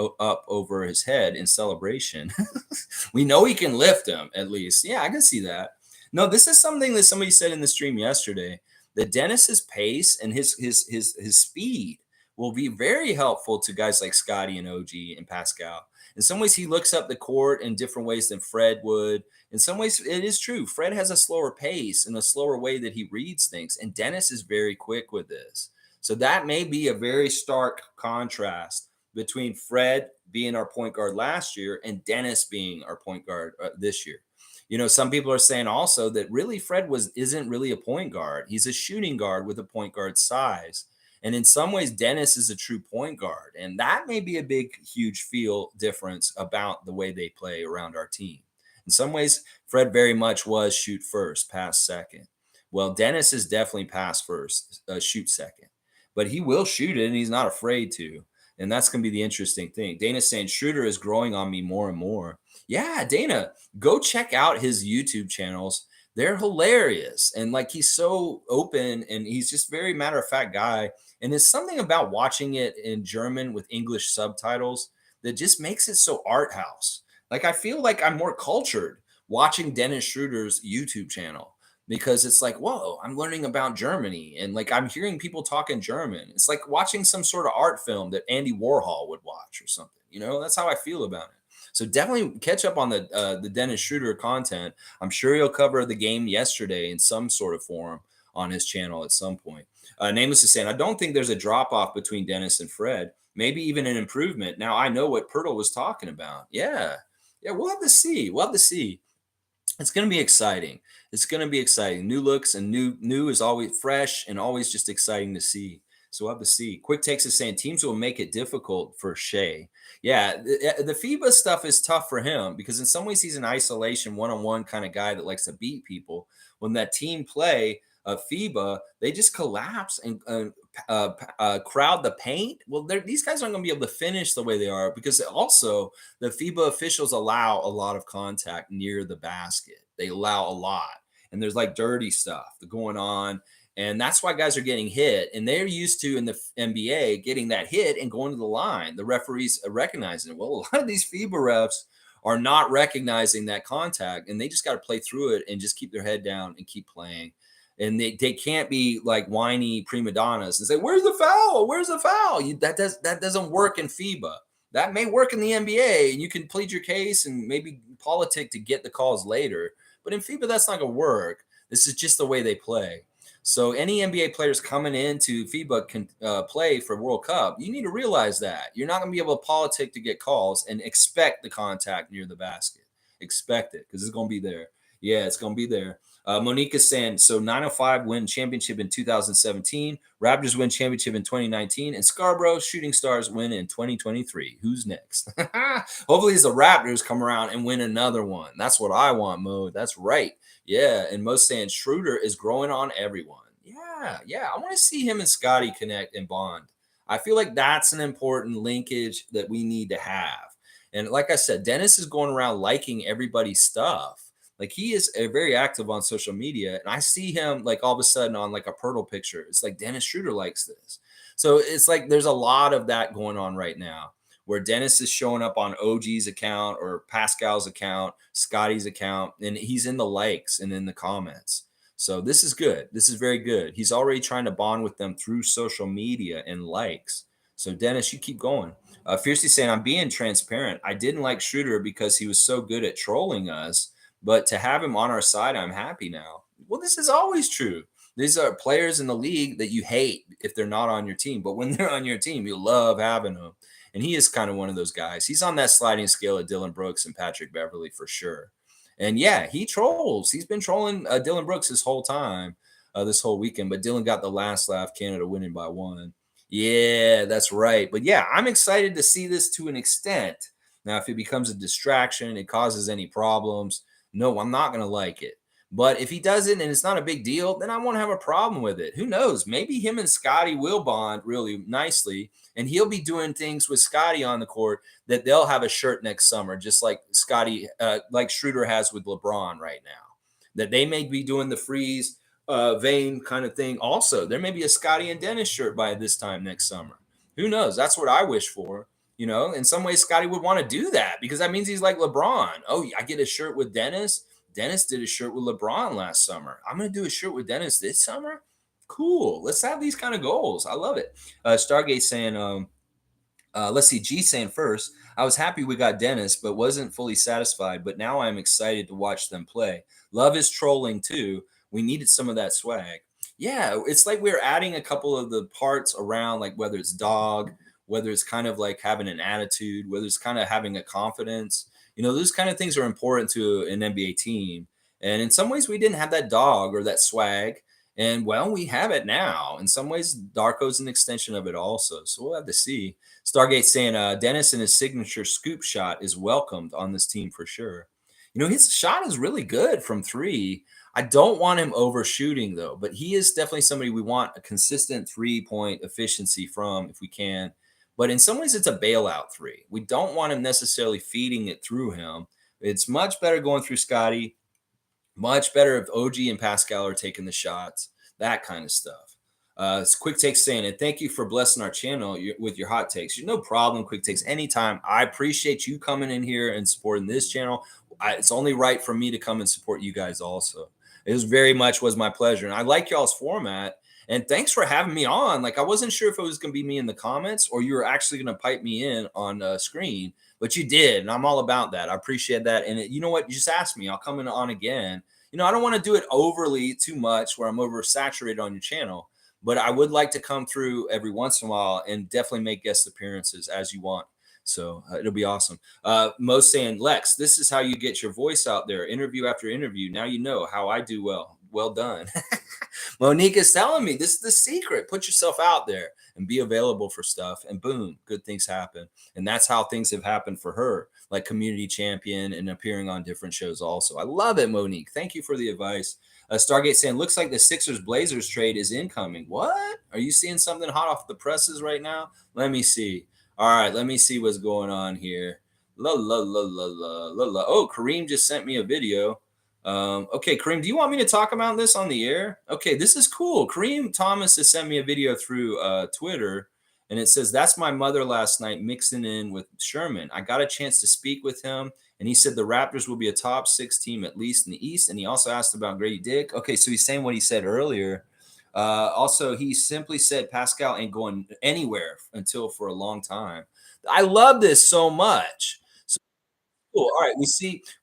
over his head in celebration. We know he can lift him at least. Yeah, I can see that. No, this is something that somebody said in the stream yesterday, that Dennis's pace and his speed will be very helpful to guys like Scottie and OG and Pascal. In some ways, he looks up the court in different ways than Fred would. In some ways, it is true. Fred has a slower pace and a slower way that he reads things. And Dennis is very quick with this. So that may be a very stark contrast between Fred being our point guard last year and Dennis being our point guard this year. Some people are saying also that really Fred isn't really a point guard. He's a shooting guard with a point guard size. And in some ways, Dennis is a true point guard. And that may be a big, huge feel difference about the way they play around our team. In some ways, Fred very much was shoot first, pass second. Well, Dennis is definitely pass first, shoot second. But he will shoot it, and he's not afraid to. And that's going to be the interesting thing. Dana's saying, Schroeder is growing on me more and more. Yeah, Dana, go check out his YouTube channels. They're hilarious. And he's so open, and he's just very matter-of-fact guy. And there's something about watching it in German with English subtitles that just makes it so art house. I feel like I'm more cultured watching Dennis Schroeder's YouTube channel. because it's like, whoa, I'm learning about Germany. And like, I'm hearing people talking German. It's like watching some sort of art film that Andy Warhol would watch or something. That's how I feel about it. So definitely catch up on the Dennis Schroeder content. I'm sure he'll cover the game yesterday in some sort of form on his channel at some point. Nameless is saying, I don't think there's a drop off between Dennis and Fred. Maybe even an improvement. Now I know what Pirtle was talking about. Yeah. Yeah, we'll have to see. We'll have to see. It's going to be exciting. It's going to be exciting. New looks and new is always fresh and always just exciting to see. So we'll have to see. Quick Takes is saying teams will make it difficult for Shea. Yeah, the FIBA stuff is tough for him because in some ways he's an isolation, one-on-one kind of guy that likes to beat people. When that team play FIBA, they just collapse and crowd the paint. Well, these guys aren't going to be able to finish the way they are because also the FIBA officials allow a lot of contact near the basket. They allow a lot. And there's like dirty stuff going on. And that's why guys are getting hit. And they're used to in the NBA getting that hit and going to the line. The referees are recognizing it. Well, a lot of these FIBA refs are not recognizing that contact. And they just got to play through it and just keep their head down and keep playing. And they can't be like whiny prima donnas and say, where's the foul? Where's the foul? That doesn't work in FIBA. That may work in the NBA, and you can plead your case and maybe politic to get the calls later. But in FIBA, that's not going to work. This is just the way they play. So any NBA players coming into FIBA can play for World Cup. You need to realize that. You're not going to be able to politic to get calls and expect the contact near the basket. Expect it because it's going to be there. Yeah, it's going to be there. Monique is saying, so 905 win championship in 2017, Raptors win championship in 2019, and Scarborough Shooting Stars win in 2023. Who's next? Hopefully it's the Raptors come around and win another one. That's what I want, Mo. That's right. Yeah, and Mo's saying Schroeder is growing on everyone. Yeah. I want to see him and Scottie connect and bond. I feel like that's an important linkage that we need to have. And like I said, Dennis is going around liking everybody's stuff. Like he is very active on social media, and I see him like all of a sudden on like a Pirtle picture. It's like Dennis Schroeder likes this. So it's like there's a lot of that going on right now where Dennis is showing up on OG's account or Pascal's account, Scottie's account, and he's in the likes and in the comments. So this is good. This is very good. He's already trying to bond with them through social media and likes. So Dennis, you keep going. Fiercely saying, I'm being transparent. I didn't like Schroeder because he was so good at trolling us. But to have him on our side, I'm happy now. Well, this is always true. These are players in the league that you hate if they're not on your team. But when they're on your team, you love having them. And he is kind of one of those guys. He's on that sliding scale of Dylan Brooks and Patrick Beverly for sure. And yeah, he trolls. He's been trolling Dylan Brooks this whole time, this whole weekend. But Dylan got the last laugh, Canada winning by 1. Yeah, that's right. But yeah, I'm excited to see this to an extent. Now, if it becomes a distraction, it causes any problems, no, I'm not going to like it. But if he doesn't and it's not a big deal, then I won't have a problem with it. Who knows? Maybe him and Scottie will bond really nicely, and he'll be doing things with Scottie on the court that they'll have a shirt next summer, just like Scottie, like Schroeder has with LeBron right now. That they may be doing the freeze vein kind of thing. Also, there may be a Scottie and Dennis shirt by this time next summer. Who knows? That's what I wish for. In some ways, Scottie would want to do that because that means he's like LeBron. Oh, I get a shirt with Dennis. Dennis did a shirt with LeBron last summer. I'm going to do a shirt with Dennis this summer. Cool. Let's have these kind of goals. I love it. Stargate saying, let's see, G saying first, I was happy we got Dennis, but wasn't fully satisfied. But now I'm excited to watch them play. Love is trolling too. We needed some of that swag. Yeah, it's like we're adding a couple of the parts around, like whether it's dog, whether it's kind of like having an attitude, whether it's kind of having a confidence. Those kind of things are important to an NBA team. And in some ways, we didn't have that dog or that swag. And, well, we have it now. In some ways, Darko's an extension of it also. So we'll have to see. Stargate saying Dennis and his signature scoop shot is welcomed on this team for sure. His shot is really good from 3. I don't want him overshooting, though. But he is definitely somebody we want a consistent 3-point efficiency from if we can. But in some ways, it's a bailout 3. We don't want him necessarily feeding it through him. It's much better going through Scottie. Much better if OG and Pascal are taking the shots. That kind of stuff. Quick Takes saying, and thank you for blessing our channel with your hot takes. No problem, Quick Takes, anytime. I appreciate you coming in here and supporting this channel. It's only right for me to come and support you guys also. It was very much was my pleasure. And I like y'all's format. And thanks for having me on. Like, I wasn't sure if it was going to be me in the comments or you were actually going to pipe me in on screen, but you did. And I'm all about that. I appreciate that. And you know what? You just asked me. I'll come in on again. I don't want to do it overly too much where I'm oversaturated on your channel, but I would like to come through every once in a while and definitely make guest appearances as you want. So it'll be awesome. Mo's saying, Lex, this is how you get your voice out there, interview after interview. Now you know how I do well. Well done. Monique is telling me this is the secret. Put yourself out there and be available for stuff, and boom, good things happen. And that's how things have happened for her, like community champion and appearing on different shows also. I love it, Monique. Thank you for the advice. Stargate saying, looks like the Sixers Blazers trade is incoming. What? Are you seeing something hot off the presses right now? Let me see. All right, let me see what's going on here. La la la la la la la. Oh, Kareem just sent me a video. Okay, Kareem, do you want me to talk about this on the air? Okay, this is cool. Kareem Thomas has sent me a video through Twitter, and it says, that's my mother last night mixing in with Sherman. I got a chance to speak with him, and he said the Raptors will be a top 6 team at least in the East, and he also asked about Grady Dick. Okay, so he's saying what he said earlier. Also, he simply said Pascal ain't going anywhere until for a long time. I love this so much. Cool. All right,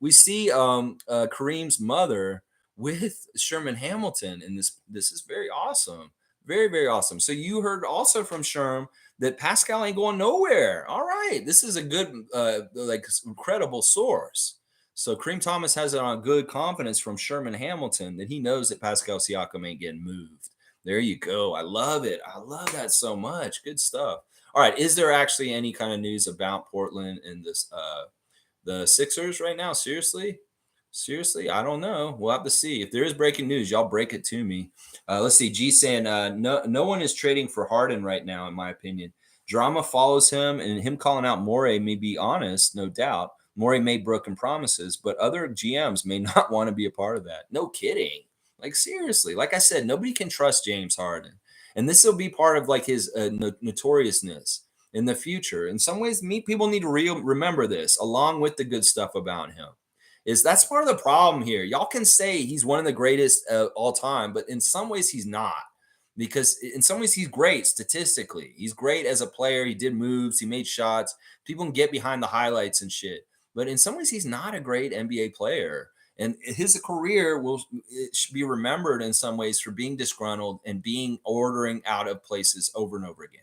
we see Kareem's mother with Sherman Hamilton, and this is very awesome, very very awesome. So you heard also from Sherm that Pascal ain't going nowhere. All right, this is a good like incredible source. So Kareem Thomas has it on good confidence from Sherman Hamilton that he knows that Pascal Siakam ain't getting moved. There you go. I love it. I love that so much. Good stuff. All right, is there actually any kind of news about Portland and this the Sixers right now? Seriously, I don't know. We'll have to see. If there is breaking news, y'all break it to me. Let's see. G saying no one is trading for Harden right now, in my opinion. Drama follows him, and him calling out Morey may be honest, no doubt. Morey made broken promises, but other GMs may not want to be a part of that. No kidding. Like, seriously. Like I said, nobody can trust James Harden, and this will be part of like his notoriousness in the future. In some ways, people need to remember this, along with the good stuff about him. Is that's part of the problem here. Y'all can say he's one of the greatest all time, but in some ways he's not, because in some ways he's great statistically. He's great as a player. He did moves, he made shots. People can get behind the highlights and shit, but in some ways he's not a great NBA player. And his career should be remembered in some ways for being disgruntled and being ordering out of places over and over again.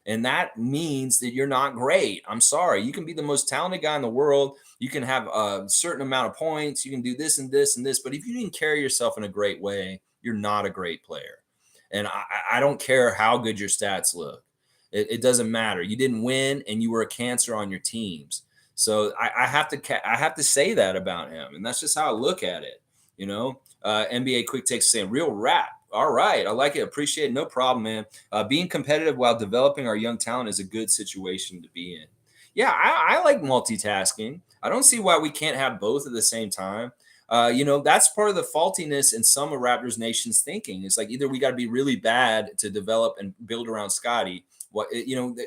And that means that you're not great. I'm sorry. You can be the most talented guy in the world. You can have a certain amount of points. You can do this and this and this. But if you didn't carry yourself in a great way, you're not a great player. And I don't care how good your stats look. It doesn't matter. You didn't win, and you were a cancer on your teams. So I have to say that about him. And that's just how I look at it. NBA Quick Takes saying, real rap. All right. I like it. Appreciate it. No problem, man. Being competitive while developing our young talent is a good situation to be in. Yeah, I like multitasking. I don't see why we can't have both at the same time. That's part of the faultiness in some of Raptors Nation's thinking. It's like either we got to be really bad to develop and build around Scottie.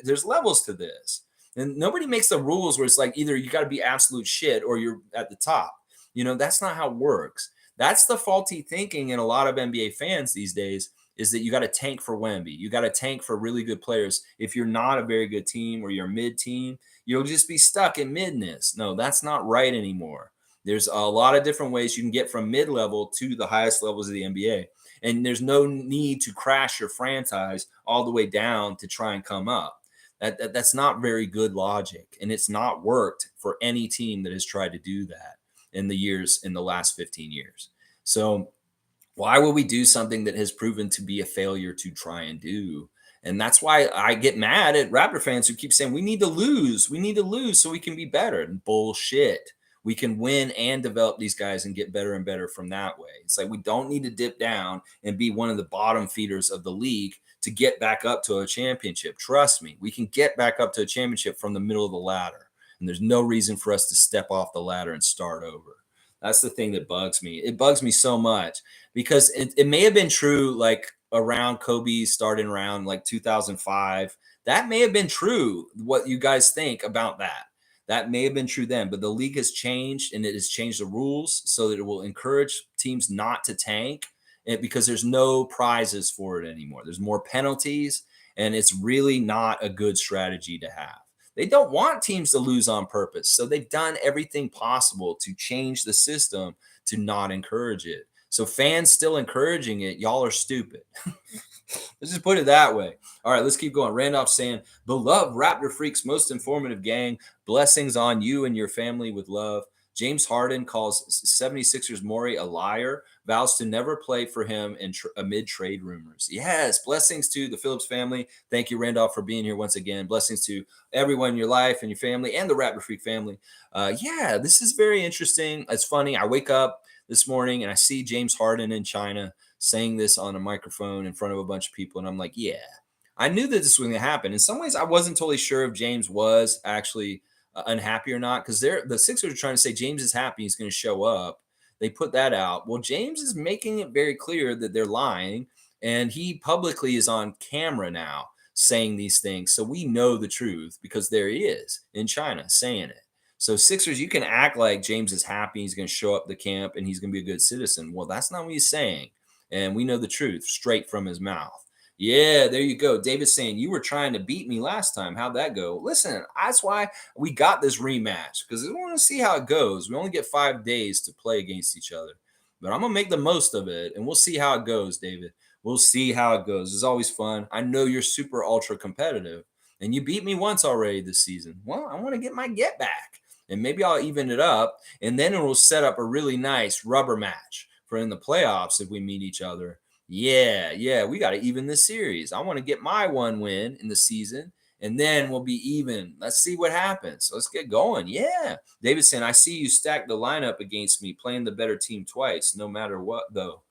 There's levels to this. And nobody makes the rules where it's like either you got to be absolute shit or you're at the top. That's not how it works. That's the faulty thinking in a lot of NBA fans these days, is that you got to tank for Wemby. You got to tank for really good players. If you're not a very good team or you're a mid team, you'll just be stuck in midness. No, that's not right anymore. There's a lot of different ways you can get from mid-level to the highest levels of the NBA. And there's no need to crash your franchise all the way down to try and come up. That's not very good logic. And it's not worked for any team that has tried to do that in the last 15 years. So why would we do something that has proven to be a failure to try and do? And that's why I get mad at Raptor fans who keep saying we need to lose. We need to lose so we can be better. And bullshit. We can win and develop these guys and get better and better from that way. It's like we don't need to dip down and be one of the bottom feeders of the league to get back up to a championship. Trust me, we can get back up to a championship from the middle of the ladder. And there's no reason for us to step off the ladder and start over. That's the thing that bugs me. It bugs me so much because it may have been true like around Kobe starting around like 2005. That may have been true, what you guys think about that. That may have been true then, but the league has changed and it has changed the rules so that it will encourage teams not to tank because there's no prizes for it anymore. There's more penalties, and it's really not a good strategy to have. They don't want teams to lose on purpose. So they've done everything possible to change the system to not encourage it. So fans still encouraging it, y'all are stupid. Let's just put it that way. All right, let's keep going. Randolph saying, beloved Raptor Freaks, most informative gang. Blessings on you and your family with love. James Harden calls 76ers Morey a liar, vows to never play for him amid trade rumors. Yes, blessings to the Phillips family. Thank you, Randolph, for being here once again. Blessings to everyone in your life and your family and the Raptor Freak family. Yeah, this is very interesting. It's funny. I wake up this morning and I see James Harden in China saying this on a microphone in front of a bunch of people. And I'm like, yeah, I knew that this was going to happen. In some ways, I wasn't totally sure if James was actually unhappy or not, because the Sixers are trying to say James is happy, he's going to show up. They put that out. Well, James is making it very clear that they're lying, and he publicly is on camera now saying these things. So we know the truth because there he is in China saying it. So Sixers, you can act like James is happy, he's going to show up the camp, and he's going to be a good citizen. Well, that's not what he's saying. And we know the truth straight from his mouth. Yeah, there you go. David's saying, you were trying to beat me last time. How'd that go? Listen, that's why we got this rematch, because we want to see how it goes. We only get 5 days to play against each other. But I'm going to make the most of it, and we'll see how it goes, David. We'll see how it goes. It's always fun. I know you're super ultra competitive, and you beat me once already this season. Well, I want to get my get back, and maybe I'll even it up, and then it will set up a really nice rubber match for in the playoffs if we meet each other. Yeah, we got to even this series. I want to get my one win in the season, and then we'll be even. Let's see what happens. Let's get going. Yeah. David saying, I see you stack the lineup against me, playing the better team twice, no matter what, though.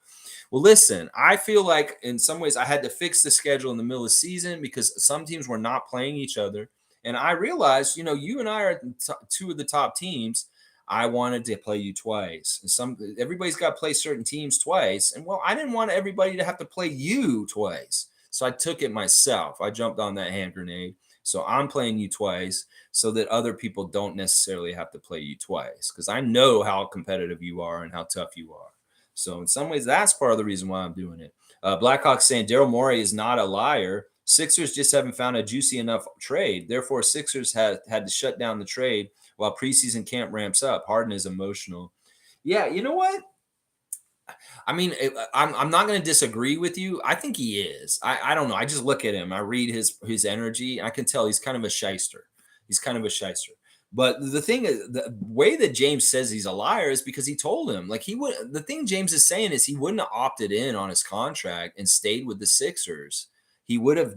Well, listen, I feel like in some ways I had to fix the schedule in the middle of the season because some teams were not playing each other. And I realized, you and I are two of the top teams. I wanted to play you twice. And everybody's got to play certain teams twice. And well, I didn't want everybody to have to play you twice. So I took it myself. I jumped on that hand grenade. So I'm playing you twice so that other people don't necessarily have to play you twice, because I know how competitive you are and how tough you are. So in some ways, that's part of the reason why I'm doing it. Blackhawk saying Daryl Morey is not a liar. Sixers just haven't found a juicy enough trade. Therefore, Sixers had to shut down the trade while preseason camp ramps up. Harden is emotional. Yeah, you know what? I mean, I'm not going to disagree with you. I think he is. I don't know. I just look at him. I read his energy. I can tell he's kind of a shyster. He's kind of a shyster. But the thing is, the way that James says he's a liar is because he told him. Like he would. The thing James is saying is he wouldn't have opted in on his contract and stayed with the Sixers. He would have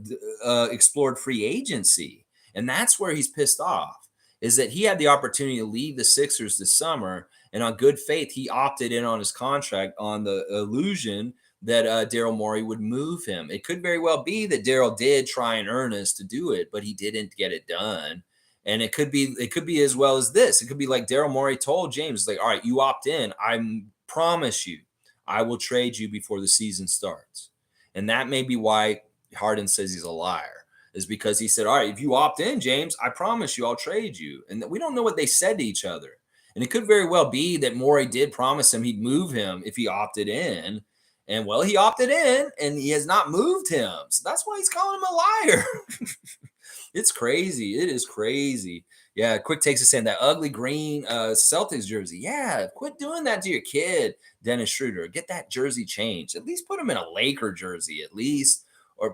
explored free agency, and that's where he's pissed off. Is that he had the opportunity to leave the Sixers this summer, and on good faith, he opted in on his contract on the illusion that Daryl Morey would move him. It could very well be that Daryl did try in earnest to do it, but he didn't get it done. And it could be as well as this. It could be like Daryl Morey told James, like, all right, you opt in. I promise you, I will trade you before the season starts. And that may be why Harden says he's a liar, is because he said, all right, if you opt in, James, I promise you I'll trade you. And we don't know what they said to each other. And it could very well be that Morey did promise him he'd move him if he opted in. And well, he opted in and he has not moved him. So that's why he's calling him a liar. It's crazy. It is crazy. Yeah, Quick takes us in that ugly green Celtics jersey. Yeah, quit doing that to your kid, Dennis Schroeder. Get that jersey changed. At least put him in a Laker jersey, at least.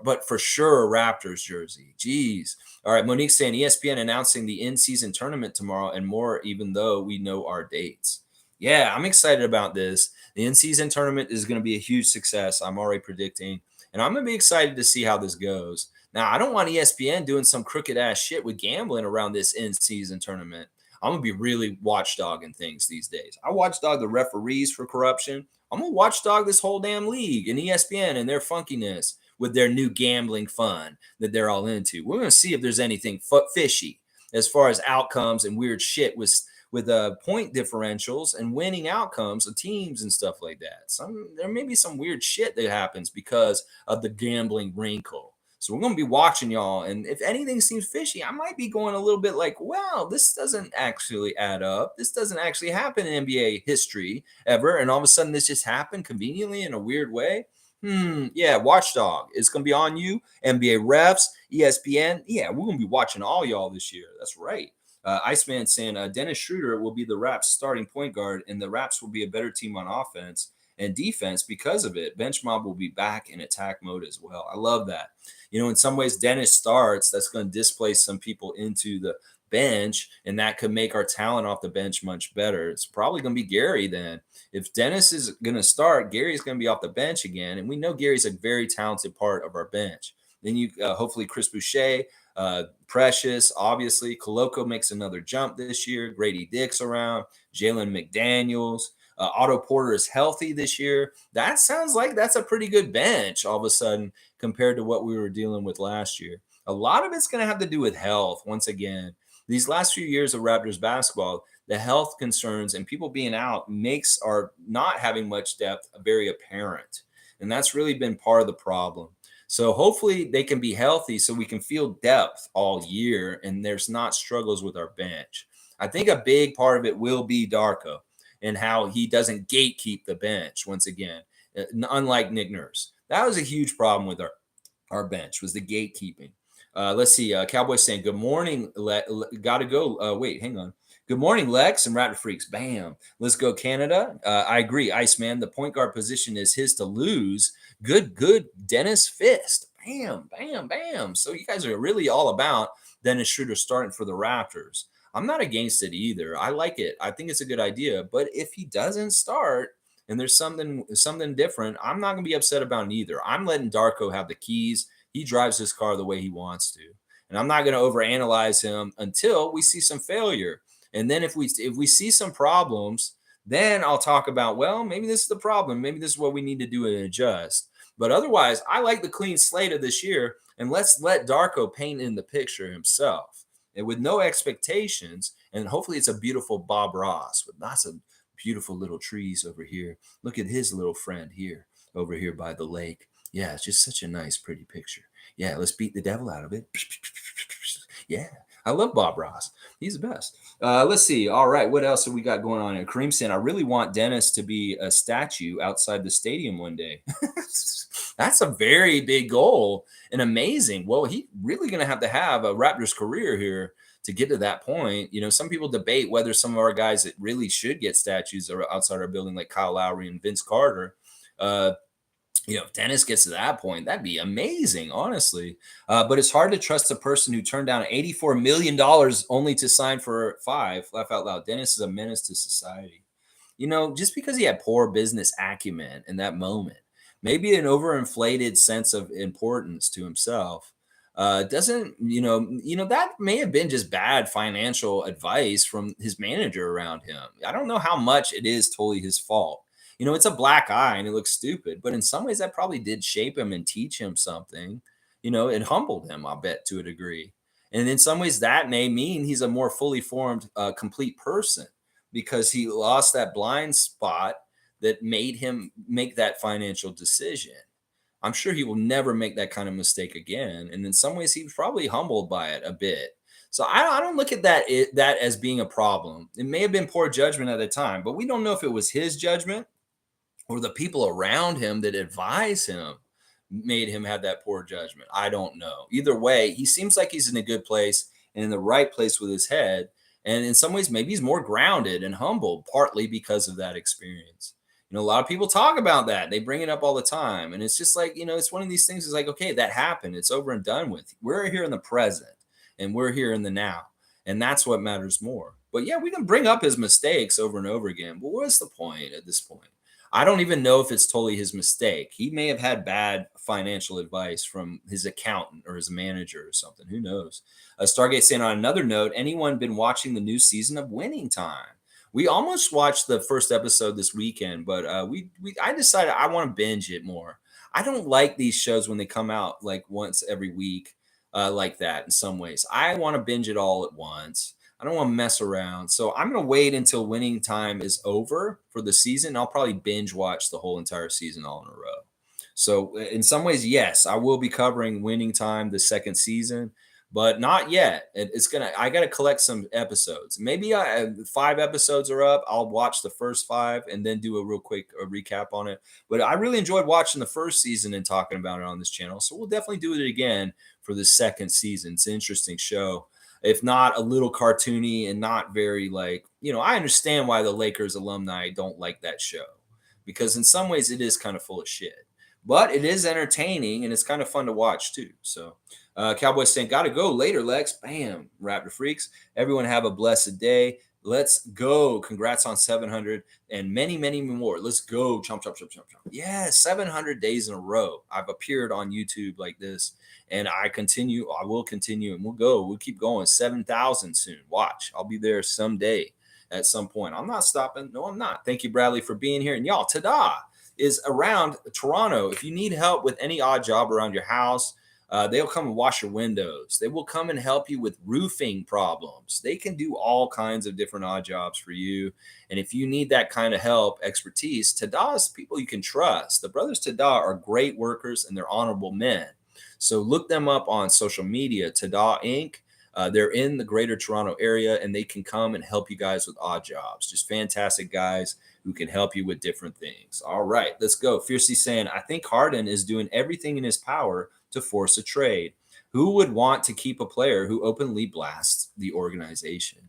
But for sure, a Raptors jersey. Jeez. All right, Monique saying ESPN announcing the in-season tournament tomorrow and more, even though we know our dates. Yeah, I'm excited about this. The in-season tournament is going to be a huge success. I'm already predicting. And I'm going to be excited to see how this goes. Now, I don't want ESPN doing some crooked ass shit with gambling around this in-season tournament. I'm going to be really watchdogging things these days. I watchdog the referees for corruption. I'm going to watchdog this whole damn league and ESPN and their funkiness with their new gambling fun that they're all into. We're going to see if there's anything fishy as far as outcomes and weird shit with point differentials and winning outcomes of teams and stuff like that. There may be some weird shit that happens because of the gambling wrinkle. So we're going to be watching y'all. And if anything seems fishy, I might be going a little bit like, well, this doesn't actually add up. This doesn't actually happen in NBA history ever. And all of a sudden, this just happened conveniently in a weird way. Yeah, Watchdog. It's going to be on you. NBA refs, ESPN. Yeah, we're going to be watching all y'all this year. That's right. Iceman saying Dennis Schroeder will be the Raps starting point guard, and the Raps will be a better team on offense and defense because of it. Bench mob will be back in attack mode as well. I love that. In some ways, Dennis starts. That's going to displace some people into the bench, and that could make our talent off the bench much better. It's probably going to be Gary then. If Dennis is going to start, Gary's going to be off the bench again, and we know Gary's a very talented part of our bench. Then you hopefully Chris Boucher, Precious, obviously. Koloko makes another jump this year. Grady Dick's around. Jalen McDaniels. Otto Porter is healthy this year. That sounds like that's a pretty good bench all of a sudden compared to what we were dealing with last year. A lot of it's going to have to do with health. Once again, these last few years of Raptors basketball, the health concerns and people being out makes our not having much depth very apparent. And that's really been part of the problem. So hopefully they can be healthy so we can feel depth all year and there's not struggles with our bench. I think a big part of it will be Darko and how he doesn't gatekeep the bench once again, unlike Nick Nurse. That was a huge problem with our bench was the gatekeeping. Let's see. Cowboy saying, good morning. Got to go. Wait, hang on. Good morning, Lex and Raptor Freaks. Bam. Let's go, Canada. I agree, Iceman. The point guard position is his to lose. Good. Dennis Fist. Bam, bam, bam. So you guys are really all about Dennis Schroeder starting for the Raptors. I'm not against it either. I like it. I think it's a good idea. But if he doesn't start and there's something different, I'm not going to be upset about it either. I'm letting Darko have the keys. He drives his car the way he wants to. And I'm not going to overanalyze him until we see some failure. And then if we see some problems, then I'll talk about, well, maybe this is the problem. Maybe this is what we need to do and adjust. But otherwise, I like the clean slate of this year. And let's let Darko paint in the picture himself. And with no expectations, and hopefully it's a beautiful Bob Ross with lots of beautiful little trees over here. Look at his little friend here, over here by the lake. Yeah, it's just such a nice, pretty picture. Yeah, let's beat the devil out of it. Yeah, I love Bob Ross. He's the best. Let's see. All right, what else have we got going on here? Kareem saying, I really want Dennis to be a statue outside the stadium one day. That's a very big goal and amazing. Well, he's really going to have a Raptors career here to get to that point. Some people debate whether some of our guys that really should get statues are outside our building, like Kyle Lowry and Vince Carter. If Dennis gets to that point, that'd be amazing, honestly. But it's hard to trust a person who turned down $84 million only to sign for 5. Laugh out loud. Dennis is a menace to society. Just because he had poor business acumen in that moment, maybe an overinflated sense of importance to himself, doesn't, that may have been just bad financial advice from his manager around him. I don't know how much it is totally his fault. It's a black eye and it looks stupid, but in some ways that probably did shape him and teach him something. It humbled him, I bet, to a degree. And in some ways that may mean he's a more fully formed, complete person because he lost that blind spot that made him make that financial decision. I'm sure he will never make that kind of mistake again. And in some ways he was probably humbled by it a bit. So I don't look at that as being a problem. It may have been poor judgment at the time, but we don't know if it was his judgment or the people around him that advise him made him have that poor judgment. I don't know. Either way, he seems like he's in a good place and in the right place with his head. And in some ways, maybe he's more grounded and humble, partly because of that experience. A lot of people talk about that. They bring it up all the time. And it's just like, it's one of these things. It's like, okay, that happened. It's over and done with. We're here in the present and we're here in the now. And that's what matters more. But yeah, we can bring up his mistakes over and over again. But what's the point at this point? I don't even know if it's totally his mistake. He may have had bad financial advice from his accountant or his manager or something. Who knows? Stargate saying, on another note, anyone been watching the new season of Winning Time? We almost watched the first episode this weekend, but I decided I want to binge it more. I don't like these shows when they come out like once every week like that in some ways. I want to binge it all at once. I don't want to mess around. So I'm going to wait until Winning Time is over for the season. I'll probably binge watch the whole entire season all in a row. So in some ways, yes, I will be covering Winning Time the second season, but not yet. I got to collect some episodes. Maybe 5 episodes are up. I'll watch the first 5 and then do a real quick recap on it. But I really enjoyed watching the first season and talking about it on this channel. So we'll definitely do it again for the second season. It's an interesting show. If not a little cartoony and not very I understand why the Lakers alumni don't like that show, because in some ways it is kind of full of shit, but it is entertaining and it's kind of fun to watch too. So, Cowboys saying, gotta go later, Lex. Bam, Raptor freaks. Everyone have a blessed day. Let's go. Congrats on 700 and many, many more. Let's go. Chomp, chomp, chomp, chomp, chomp. Yeah, 700 days in a row. I've appeared on YouTube like this, and I will continue, and we'll go. We'll keep going. 7,000 soon. Watch. I'll be there someday at some point. I'm not stopping. No, I'm not. Thank you, Bradley, for being here. And y'all, Tada is around Toronto. If you need help with any odd job around your house, they'll come and wash your windows. They will come and help you with roofing problems. They can do all kinds of different odd jobs for you. And if you need that kind of help, expertise, Tada's people you can trust. The brothers Tada are great workers and they're honorable men. So look them up on social media, Tada Inc. They're in the greater Toronto area and they can come and help you guys with odd jobs. Just fantastic guys who can help you with different things. All right, let's go. Fiercely saying, I think Harden is doing everything in his power to force a trade. Who would want to keep a player who openly blasts the organization?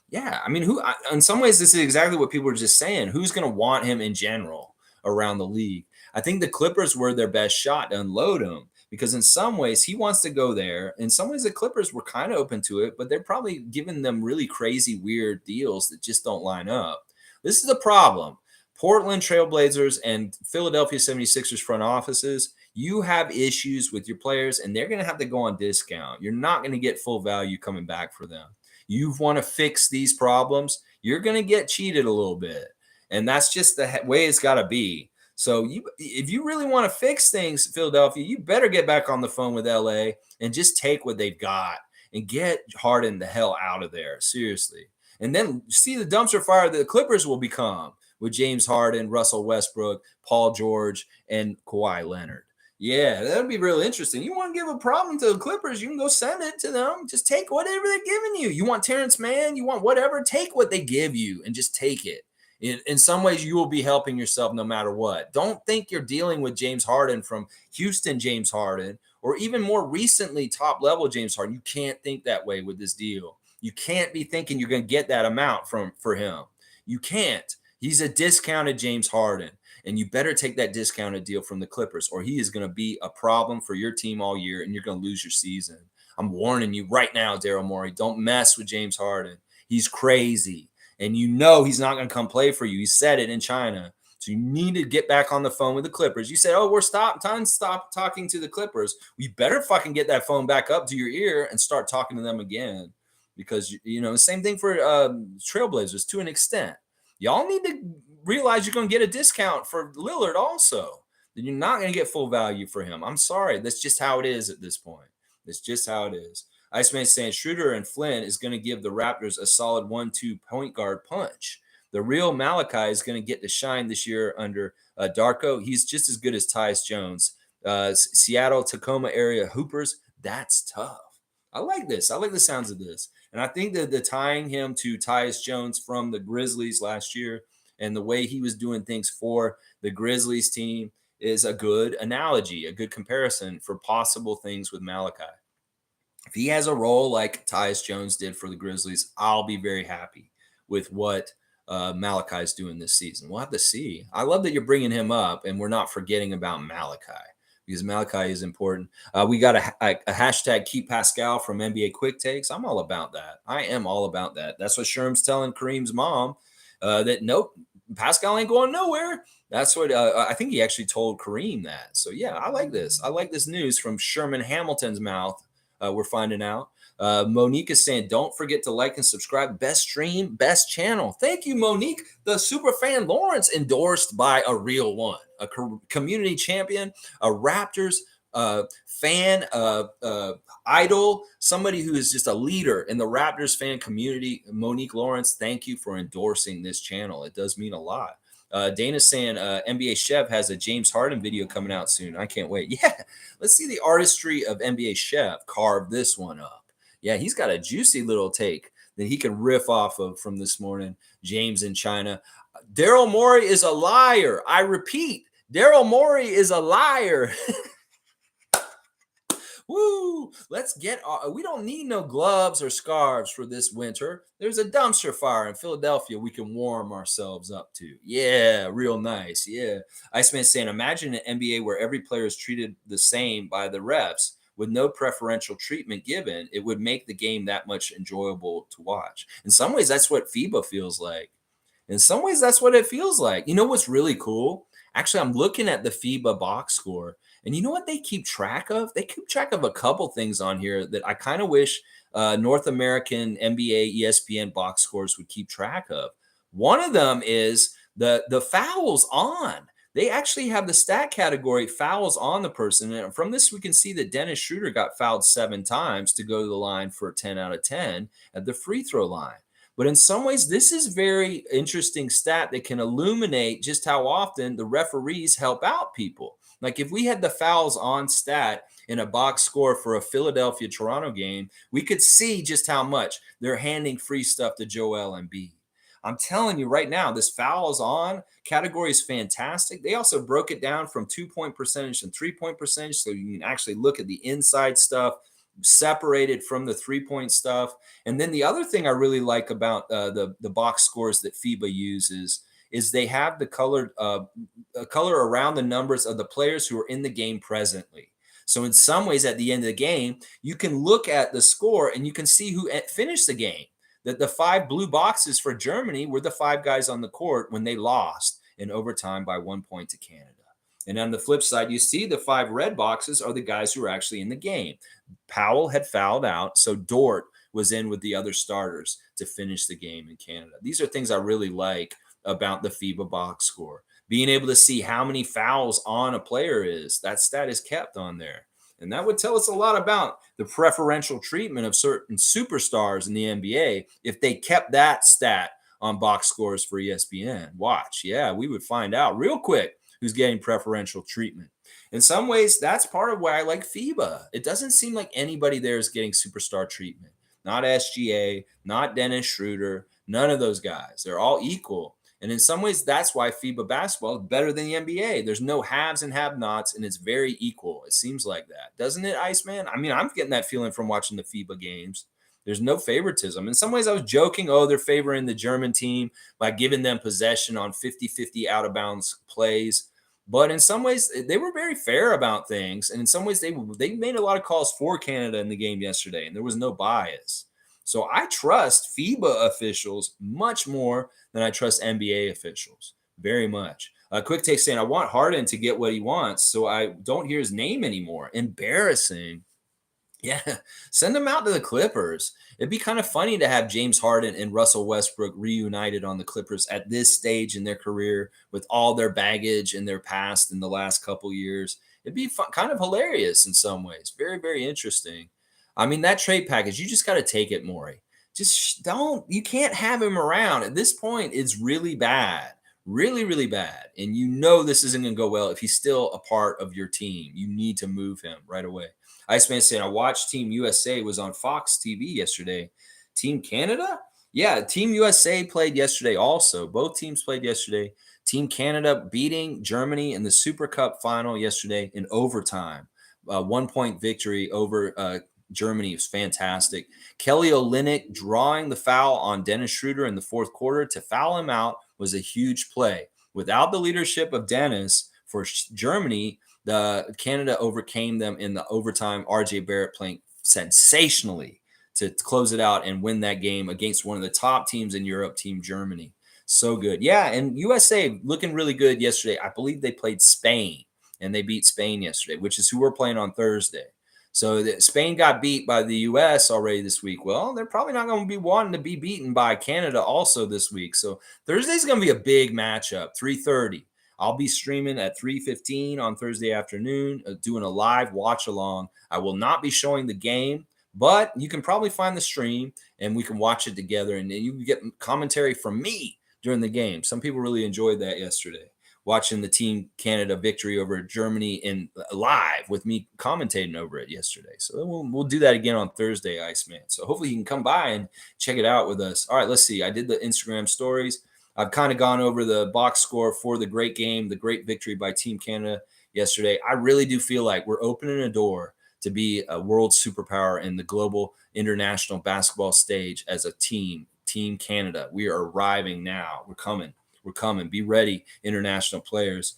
Yeah, I mean, in some ways, this is exactly what people are just saying. Who's going to want him in general around the league? I think the Clippers were their best shot to unload him, because in some ways he wants to go there. In some ways the Clippers were kind of open to it, but they're probably giving them really crazy, weird deals that just don't line up. This is the problem. Portland Trailblazers and Philadelphia 76ers front offices, you have issues with your players and they're going to have to go on discount. You're not going to get full value coming back for them. You want to fix these problems, you're going to get cheated a little bit. And that's just the way it's got to be. So if you really want to fix things, Philadelphia, you better get back on the phone with LA and just take what they've got and get Harden the hell out of there. Seriously. And then see the dumpster fire that the Clippers will become with James Harden, Russell Westbrook, Paul George, and Kawhi Leonard. Yeah, that would be really interesting. You want to give a problem to the Clippers, you can go send it to them. Just take whatever they're giving you. You want Terrence Mann, you want whatever, take what they give you and just take it. In some ways, you will be helping yourself no matter what. Don't think you're dealing with James Harden from Houston James Harden, or even more recently top-level James Harden. You can't think that way with this deal. You can't be thinking you're going to get that amount for him. You can't. He's a discounted James Harden, and you better take that discounted deal from the Clippers, or he is going to be a problem for your team all year, and you're going to lose your season. I'm warning you right now, Daryl Morey. Don't mess with James Harden. He's crazy. And you know he's not going to come play for you. He said it in China. So you need to get back on the phone with the Clippers. You said, oh, we're stop talking to the Clippers. We better fucking get that phone back up to your ear and start talking to them again. Because, same thing for Trailblazers to an extent. Y'all need to realize you're going to get a discount for Lillard also. Then you're not going to get full value for him. I'm sorry. That's just how it is at this point. That's just how it is. Iceman saying Schroeder and Flynn is going to give the Raptors a solid 1-2 point guard punch. The real Malachi is going to get to shine this year under Darko. He's just as good as Tyus Jones. Seattle, Tacoma area hoopers, that's tough. I like this. I like the sounds of this. And I think that the tying him to Tyus Jones from the Grizzlies last year and the way he was doing things for the Grizzlies team is a good analogy, a good comparison for possible things with Malachi. If he has a role like Tyus Jones did for the Grizzlies, I'll be very happy with what Malachi is doing this season. We'll have to see. I love that you're bringing him up and we're not forgetting about Malachi, because Malachi is important. We got a hashtag Keep Pascal from NBA Quick Takes. I'm all about that. I am all about that. That's what Sherm's telling Kareem's mom, that nope, Pascal ain't going nowhere. That's what I think he actually told Kareem that. So, yeah, I like this. I like this news from Sherman Hamilton's mouth. We're finding out. Monique is saying, don't forget to like and subscribe. Best stream, best channel. Thank you, Monique. The super fan Lawrence, endorsed by a real one, a community champion, a Raptors fan, idol, somebody who is just a leader in the Raptors fan community. Monique Lawrence, thank you for endorsing this channel. It does mean a lot. Dana's saying NBA Chef has a James Harden video coming out soon. I can't wait. Yeah, let's see the artistry of NBA Chef carve this one up. Yeah, he's got a juicy little take that he can riff off of from this morning. James in China. Daryl Morey is a liar. I repeat, Daryl Morey is a liar. Woo! Let's get. We don't need no gloves or scarves for this winter. There's a dumpster fire in Philadelphia we can warm ourselves up to. Yeah, real nice. Yeah. Iceman saying, imagine an NBA where every player is treated the same by the refs with no preferential treatment given. It would make the game that much enjoyable to watch. In some ways, that's what FIBA feels like. In some ways, that's what it feels like. You know what's really cool? Actually, I'm looking at the FIBA box score. And you know what they keep track of? They keep track of a couple things on here that I kind of wish North American NBA ESPN box scores would keep track of. One of them is the fouls on. They actually have the stat category fouls on the person. And from this, we can see that Dennis Schroeder got fouled 7 times to go to the line for a 10 out of 10 at the free throw line. But in some ways, this is very interesting stat that can illuminate just how often the referees help out people. Like if we had the fouls on stat in a box score for a Philadelphia-Toronto game, we could see just how much they're handing free stuff to Joel Embiid. I'm telling you right now, this fouls on category is fantastic. They also broke it down from 2-point percentage and 3-point percentage, so you can actually look at the inside stuff separated from the 3-point stuff. And then the other thing I really like about the box scores that FIBA uses is they have the color around the numbers of the players who are in the game presently. So in some ways, at the end of the game, you can look at the score and you can see who finished the game. That the 5 blue boxes for Germany were the 5 guys on the court when they lost in overtime by 1 point to Canada. And on the flip side, you see the 5 red boxes are the guys who were actually in the game. Powell had fouled out, so Dort was in with the other starters to finish the game in Canada. These are things I really like about the FIBA box score. Being able to see how many fouls on a player is, that stat is kept on there. And that would tell us a lot about the preferential treatment of certain superstars in the NBA if they kept that stat on box scores for ESPN. Watch. Yeah, we would find out real quick who's getting preferential treatment. In some ways, that's part of why I like FIBA. It doesn't seem like anybody there is getting superstar treatment. Not SGA, not Dennis Schroeder, none of those guys. They're all equal. And in some ways, that's why FIBA basketball is better than the NBA. There's no haves and have-nots, and it's very equal. It seems like that. Doesn't it, Iceman? I mean, I'm getting that feeling from watching the FIBA games. There's no favoritism. In some ways, I was joking, they're favoring the German team by giving them possession on 50-50 out-of-bounds plays. But in some ways, they were very fair about things. And in some ways, they made a lot of calls for Canada in the game yesterday, and there was no bias. So I trust FIBA officials much more than I trust NBA officials. Very much. Quick Take saying, I want Harden to get what he wants, so I don't hear his name anymore. Embarrassing. Yeah, send him out to the Clippers. It'd be kind of funny to have James Harden and Russell Westbrook reunited on the Clippers at this stage in their career with all their baggage and their past in the last couple years. It'd be kind of hilarious in some ways. Very, very interesting. I mean, that trade package, you just got to take it, Morey. Just don't. You can't have him around. At this point, it's really bad. Really, really bad. And you know this isn't going to go well if he's still a part of your team. You need to move him right away. Iceman saying, I watched Team USA was on Fox TV yesterday. Team Canada? Yeah, Team USA played yesterday also. Both teams played yesterday. Team Canada beating Germany in the SuperCup final yesterday in overtime. 1-point victory over Germany. Was fantastic. Kelly Olynyk drawing the foul on Dennis Schroeder in the fourth quarter to foul him out was a huge play. Without the leadership of Dennis for Germany, the Canada overcame them in the overtime. RJ Barrett playing sensationally to close it out and win that game against one of the top teams in Europe, Team Germany. So good. Yeah, and USA looking really good yesterday. I believe they played Spain, and they beat Spain yesterday, which is who we're playing on Thursday. So Spain got beat by the U.S. already this week. Well, they're probably not going to be wanting to be beaten by Canada also this week. So Thursday's going to be a big matchup, 3:30. I'll be streaming at 3:15 on Thursday afternoon, doing a live watch along. I will not be showing the game, but you can probably find the stream and we can watch it together. And then you can get commentary from me during the game. Some people really enjoyed that yesterday, watching the Team Canada victory over Germany in live with me commentating over it yesterday. So we'll do that again on Thursday, Iceman. So hopefully you can come by and check it out with us. All right, let's see. I did the Instagram stories. I've kind of gone over the box score for the great game, the great victory by Team Canada yesterday. I really do feel like we're opening a door to be a world superpower in the global international basketball stage as a team. Team Canada. We are arriving now. We're coming. We're coming. Be ready, international players.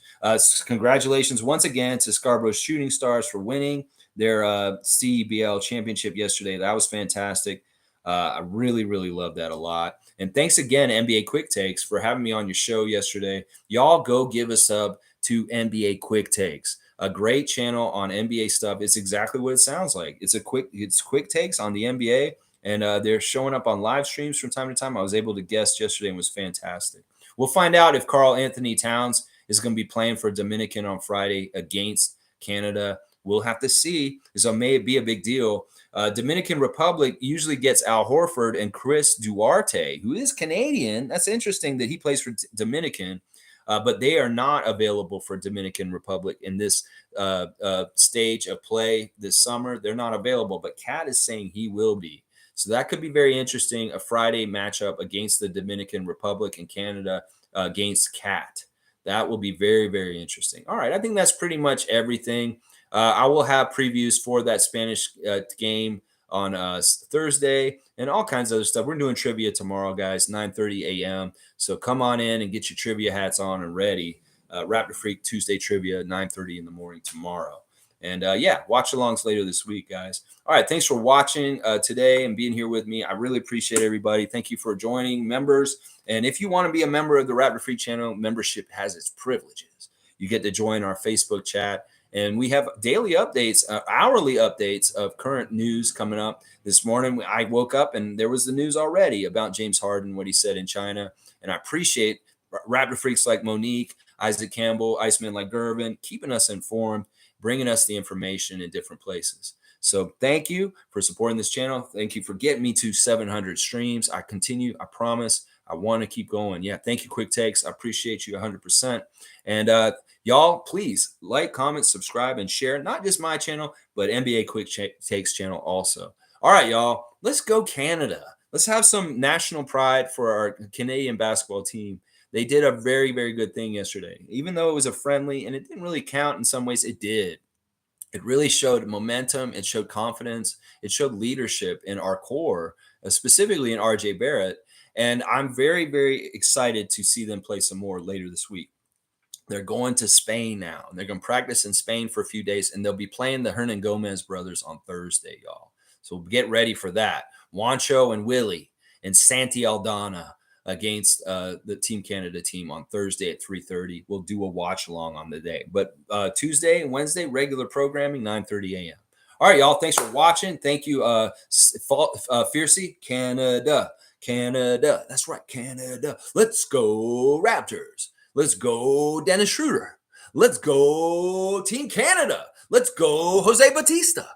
Congratulations once again to Scarborough Shooting Stars for winning their CBL championship yesterday. That was fantastic. I really, really love that a lot. And thanks again, NBA Quick Takes, for having me on your show yesterday. Y'all go give a sub to NBA Quick Takes, a great channel on NBA stuff. It's exactly what it sounds like. It's quick takes on the NBA, and they're showing up on live streams from time to time. I was able to guest yesterday and was fantastic. We'll find out if Karl Anthony Towns is going to be playing for Dominican on Friday against Canada. We'll have to see. So it may be a big deal. Dominican Republic usually gets Al Horford and Chris Duarte, who is Canadian. That's interesting that he plays for Dominican, but they are not available for Dominican Republic in this stage of play this summer. They're not available, but Cat is saying he will be. So that could be very interesting, a Friday matchup against the Dominican Republic and Canada against Cat. That will be very, very interesting. All right, I think that's pretty much everything. I will have previews for that Spanish game on Thursday and all kinds of other stuff. We're doing trivia tomorrow, guys, 9:30 a.m. So come on in and get your trivia hats on and ready. Raptor Freak Tuesday trivia, 9:30 in the morning tomorrow. And yeah, watch alongs later this week, guys. All right, thanks for watching today and being here with me. I really appreciate everybody. Thank you for joining, members. And if you want to be a member of the Raptor Freak channel, membership has its privileges. You get to join our Facebook chat. And we have daily updates, hourly updates of current news coming up. This morning, I woke up and there was the news already about James Harden, what he said in China. And I appreciate Raptor Freaks like Monique, Isaac Campbell, Iceman like Gervin, keeping us informed, bringing us the information in different places. So thank you for supporting this channel. Thank you for getting me to 700 streams. I continue. I promise. I want to keep going. Yeah, thank you, Quick Takes. I appreciate you 100%. And y'all, please like, comment, subscribe, and share. Not just my channel, but NBA Quick Takes channel also. All right, y'all. Let's go Canada. Let's have some national pride for our Canadian basketball team. They did a very, very good thing yesterday. Even though it was a friendly and it didn't really count in some ways, it did. It really showed momentum. It showed confidence. It showed leadership in our core, specifically in RJ Barrett. And I'm very, very excited to see them play some more later this week. They're going to Spain now. They're going to practice in Spain for a few days, and they'll be playing the Hernan Gomez brothers on Thursday, y'all. So get ready for that. Juancho and Willie and Santi Aldana against the Team Canada team on Thursday at 3:30. We'll do a watch along on the day. But Tuesday and Wednesday, regular programming, 9:30 a.m. All right, y'all. Thanks for watching. Thank you, Fiercey, Canada. Canada. That's right, Canada. Let's go Raptors. Let's go Dennis Schroeder. Let's go Team Canada. Let's go Jose Batista.